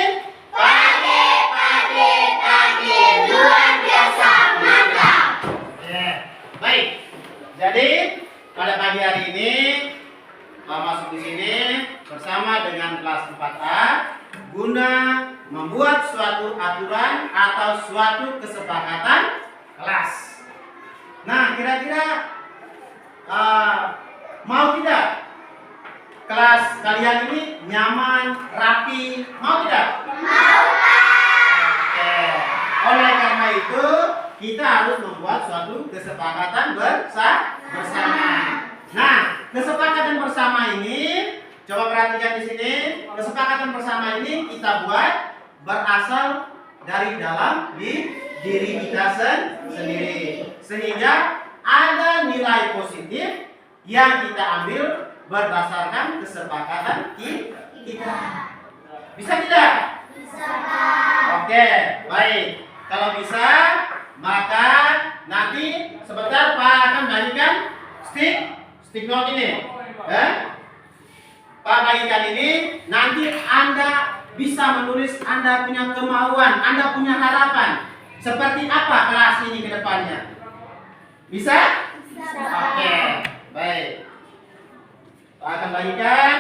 Pagi, luar biasa mantap. Baik. Jadi pada pagi hari ini masuk di sini bersama dengan kelas 4A guna membuat suatu aturan atau suatu kesepakatan kelas. Nah, kira-kira mau tidak kelas kalian ini nyaman, rapi, mau tidak? Mau, Pak. Oleh karena itu, kita harus membuat suatu kesepakatan bersama. Nah, kesepakatan bersama ini, coba perhatikan di sini. Kesepakatan bersama ini kita buat berasal dari dalam diri kita sendiri, sehingga ada nilai positif yang kita ambil berdasarkan kesepakatan kita. Bisa tidak? Bisa, Pak. Oke, baik. Kalau bisa, maka nanti sebentar Pak akan bagikan stick note ini. Pak bagikan ini, nanti Anda bisa menulis Anda punya kemauan, Anda punya harapan. Seperti apa kelas ini ke depannya? Bisa? Bisa. Oke, baik. Pak akan bagikan.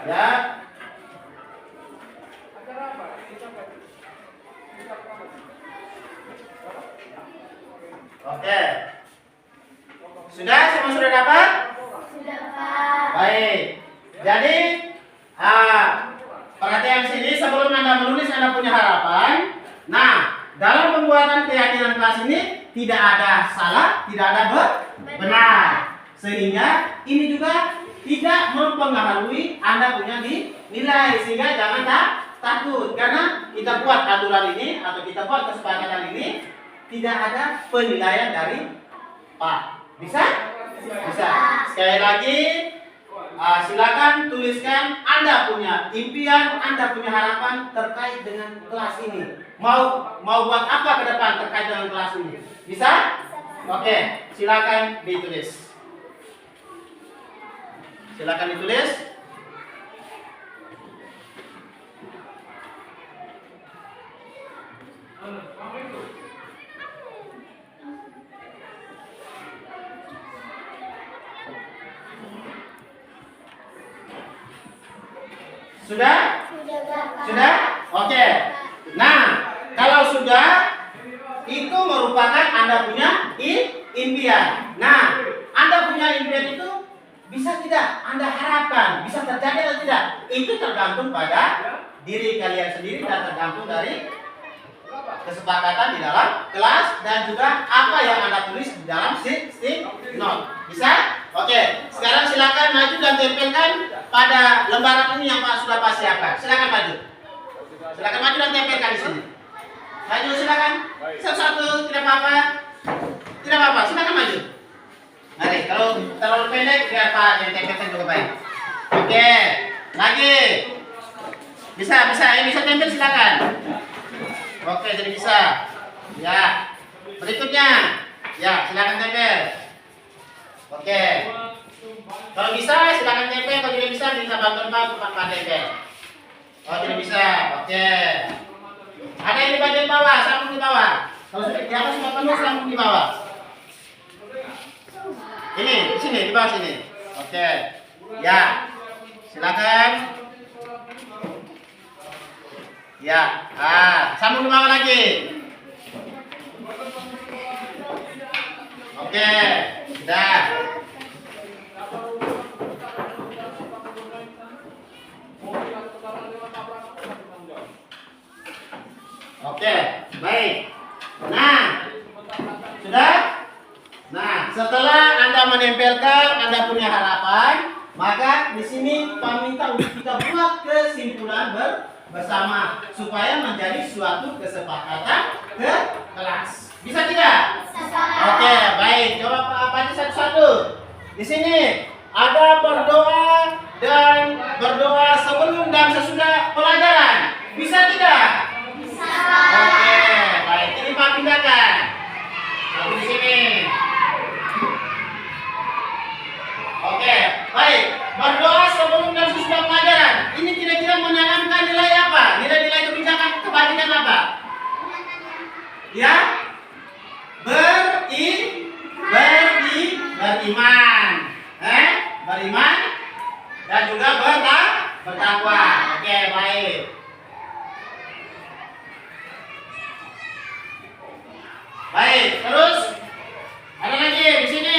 Ya. Oke. Sudah? Semua sudah dapat? Sudah, Pak. Baik. Jadi, perhatian sini sebelum Anda menulis Anda punya harapan. Nah, dalam pembuatan keyakinan kelas ini tidak ada salah, tidak ada benar. Sehingga ini juga tidak mempengaruhi Anda punya nilai, sehingga jangan takut karena kita buat aturan ini atau kita buat kesepakatan ini tidak ada penilaian dari Pak. Bisa? Bisa. Sekali lagi, silakan tuliskan Anda punya impian, Anda punya harapan terkait dengan kelas ini. Mau buat apa ke depan terkait dengan kelas ini? Bisa? Oke, silakan ditulis. Silakan ditulis. Sudah? Sudah, Pak. Sudah? Oke. Nah, kalau sudah, itu merupakan Anda punya impian. Nah, Anda punya impian itu bisa tidak Anda harapkan, bisa terjadi atau tidak? Itu tergantung pada diri kalian sendiri dan tergantung dari kesepakatan di dalam kelas dan juga apa yang Anda tulis di dalam stick note. Bisa? Oke. Sekarang silakan maju dan tempelkan pada lembaran ini yang Pak sudah Pak siapkan. Silakan maju. Silakan maju dan tempelkan di sini. Maju silakan. Satu-satu, tidak apa-apa. Tidak apa-apa, silakan maju. Mari, kalau terlalu pendek biar Pak yang tempelkan juga baik. Oke. Lagi. Bisa. Yang bisa tempel silakan. Oke, jadi bisa. Ya. Berikutnya. Ya, silakan tempel. Oke. Kalau bisa silakan tempel, kalau tidak bisa bantu Pak untuk Pak tempel. Oh, tidak bisa. Oke. Ada yang di bagian bawah, sambung di bawah. Kalau sudah di atas semua penuh, sambung di bawah. Ini, di sini, di bawah sini. Oke. Ya. Silakan. Ya. Sambung di bawah lagi. Oke. Sudah. Oke, baik. Nah, sudah? Nah, setelah Anda menempelkan, Anda punya harapan, maka di sini Pak minta untuk kita buat kesimpulan bersama supaya menjadi suatu kesepakatan ke kelas. Bisa tidak? Bisa. Oke, baik. Coba Pak baca satu-satu. Di sini ada berdoa sebelum dan sesudah pelajaran. Bisa tidak? Bisa. Oke, baik. Ini Pak pindahkan. Satu di sini. Oke, baik. Berdoa sebelum dan sesudah pelajaran. Ini kira-kira menanamkan nilai apa? Nilai-nilai kebijakan kebajikan apa? Ya? Beriman. Beriman dan juga bertakwa. Oke, baik. Baik, terus ada lagi di sini.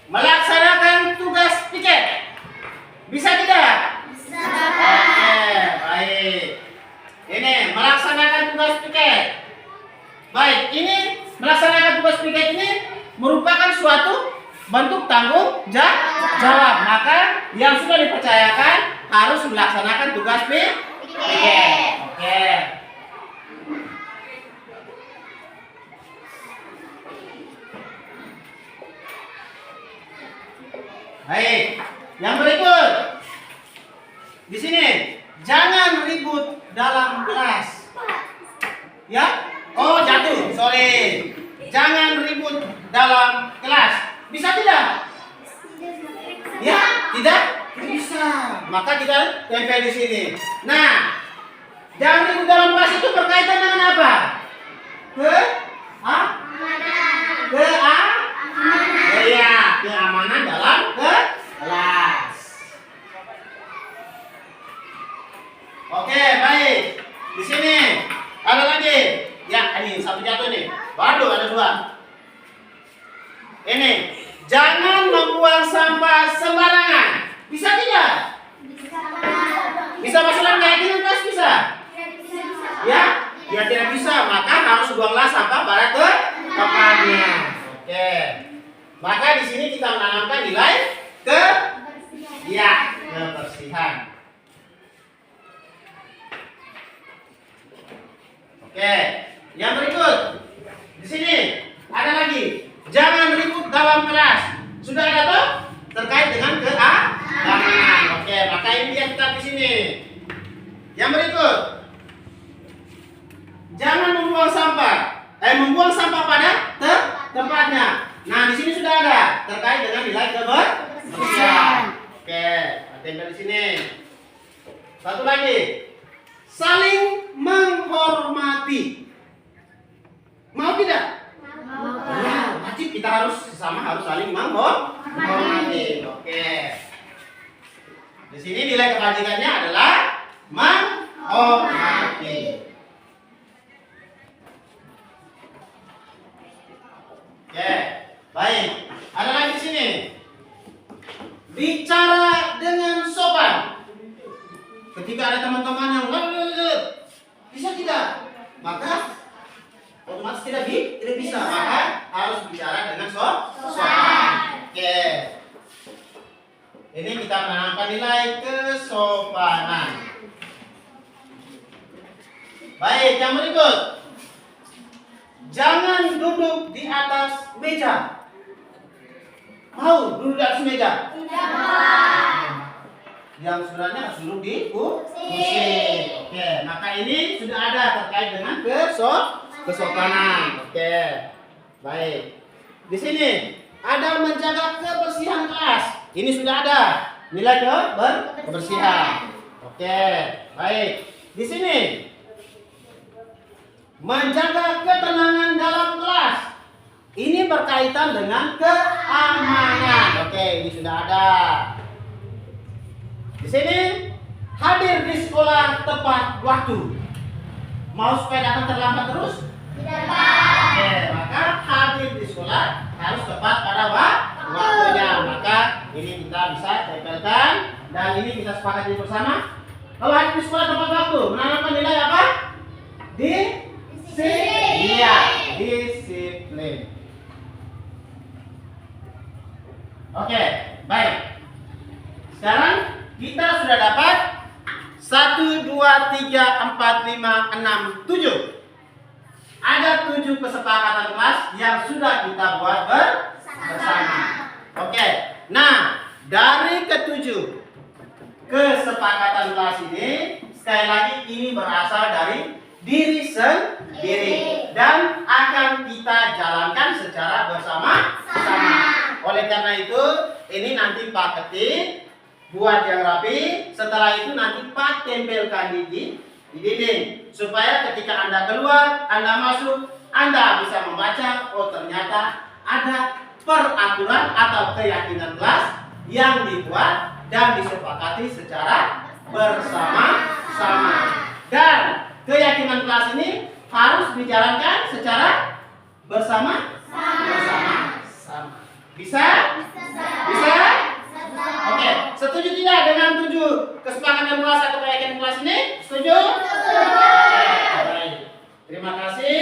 Melaksanakan tugas piket. Bisa tidak? Bisa. Oke, baik. Ini melaksanakan tugas piket. Baik, ini melaksanakan tugas piket ini merupakan suatu bentuk tanggung jawab. Maka yang sudah dipercayakan harus melaksanakan tugas piket. Oke. Baik, yang berikut di sini jangan ribut dalam kelas. Ya? Oh jatuh, sorry. Jangan ribut dalam kelas. Bisa tidak? Ya, tidak? Bisa. Maka kita tempel di sini. Nah, jangan ribut dalam kelas itu berkaitan dengan apa? Iya, keamanan dalam kelas. Oke, baik. Di sini ada lagi. Ya, ini satu jatuh nih. Waduh, ada dua. Ini, jangan membuang sampah sembarangan. Bisa tidak? Bisa masalah keyakinan kelas bisa? Ya, ya tidak bisa. Maka harus buanglah sampah pada tempatnya. Oke. Maka di sini kita menanamkan nilai kebersihan. Oke. Yang berikut. Di sini ada lagi. Jangan ribut dalam kelas. Sudah ada toh? Terkait dengan keamanan. Oke, maka ini dia kita di sini. Yang berikut. Jangan membuang sampah. Membuang sampah pada tempatnya. Nah, di sini sudah ada terkait dengan nilai kebersihan. Oke, tempel di sini. Satu lagi. Saling menghormati. Mau tidak? Mau. Ya, wajib kita harus saling menghormati. Oke. Di sini nilai kebajikannya adalah menghormati. Oke, baik. Ada lagi di sini. Bicara dengan sopan. Ketika ada teman-teman yang bisa tidak? Maka otomatis tidak bisa. Maka harus bicara dengan sopan. Oke. Ini kita menanamkan nilai kesopanan. Baik, yang berikut. Jangan duduk di atas meja. Mau duduk di atas meja? Tidak mau. Yang sebenarnya harus duduk di kursi. Oke, maka ini sudah ada terkait dengan kesopanan. Oke, baik. Di sini ada menjaga kebersihan kelas. Ini sudah ada nilai kebersihan. Oke, baik. Di sini menjaga ketenangan dalam kelas. Ini berkaitan dengan keamanan. Oke, ini sudah ada. Di sini hadir di sekolah tepat waktu. Mau supaya datang terlambat terus? Tidak. Oke, maka hadir di sekolah harus tepat pada waktunya. Maka ini kita bisa tempelkan dan ini kita sepakati bersama. Kalau hadir di sekolah tepat waktu, menanamkan nilai apa? Iya, disiplin. Oke, baik. Sekarang kita sudah dapat 1, 2, 3, 4, 5, 6, 7. Ada 7 kesepakatan kelas yang sudah kita buat bersama. Oke, nah dari ke-7 kesepakatan kelas ini, sekali lagi ini berasal dari diri sendiri dan akan kita jalankan secara bersama-sama. Oleh karena itu, ini nanti Pak ketik, buat yang rapi. Setelah itu nanti Pak tempelkan di dinding supaya ketika Anda keluar, Anda masuk, Anda bisa membaca. Oh, ternyata ada peraturan atau keyakinan kelas yang dibuat dan disepakati secara bersama-sama. Dan keyakinan kelas ini harus dijalankan secara bersama? Sama. Bisa? Bisa? Oke, setuju tidak dengan 7 kesepakatan kelas atau keyakinan kelas ini? Setuju? Baik. Terima kasih.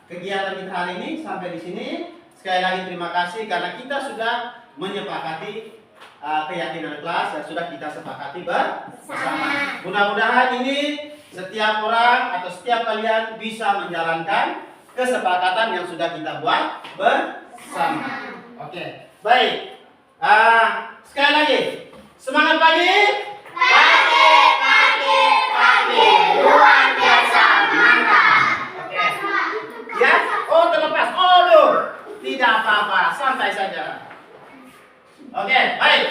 Kegiatan kita hari ini sampai di sini. Sekali lagi terima kasih karena kita sudah menyepakati keyakinan kelas dan sudah kita sepakati bersama. Mudah-mudahan ini setiap orang atau setiap kalian bisa menjalankan kesepakatan yang sudah kita buat bersama. Oke, baik. Sekali lagi, semangat pagi. Pagi. Luar biasa mantap. Oke. Ya, oh terlepas. Oh, loh. Tidak apa-apa, santai saja. Oke, baik.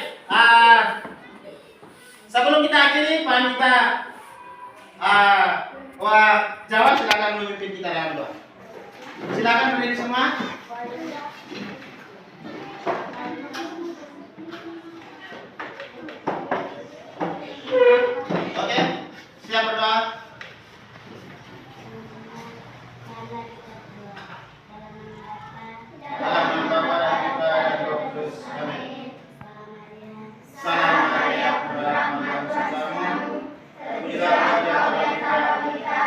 Sebelum kita akhiri, panitia Jawa silakan memimpin kita dalam doa. Silakan berdiri semua. Oke, siap berdoa. Dalam nama Bapa dan Putra dan Roh Kudus. Amin. Salam Maria, penuh rahmat Tuhan, terpujilah Engkau di antara wanita,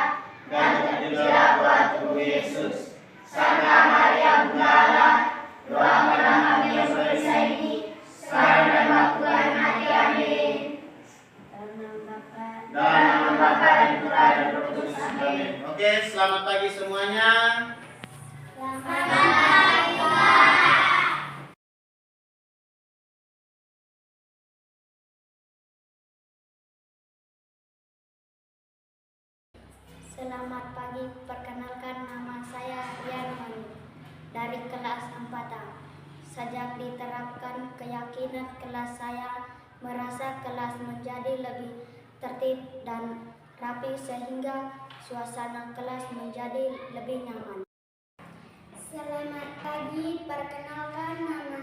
dan terpujilah buah tubuh Yesus. Santa Maria Bunda Allah, doakanlah kami yang berdosa ini, sekarang dan waktu kami mati. Amin. Dalam nama Bapa dan Putra dan Roh Kudus. Amin. Oke, selamat pagi semuanya. Selamat pagi, perkenalkan nama saya Rian Manu dari kelas 4A. Sejak diterapkan keyakinan kelas, saya merasa kelas menjadi lebih tertib dan rapi sehingga suasana kelas menjadi lebih nyaman. Selamat pagi, perkenalkan nama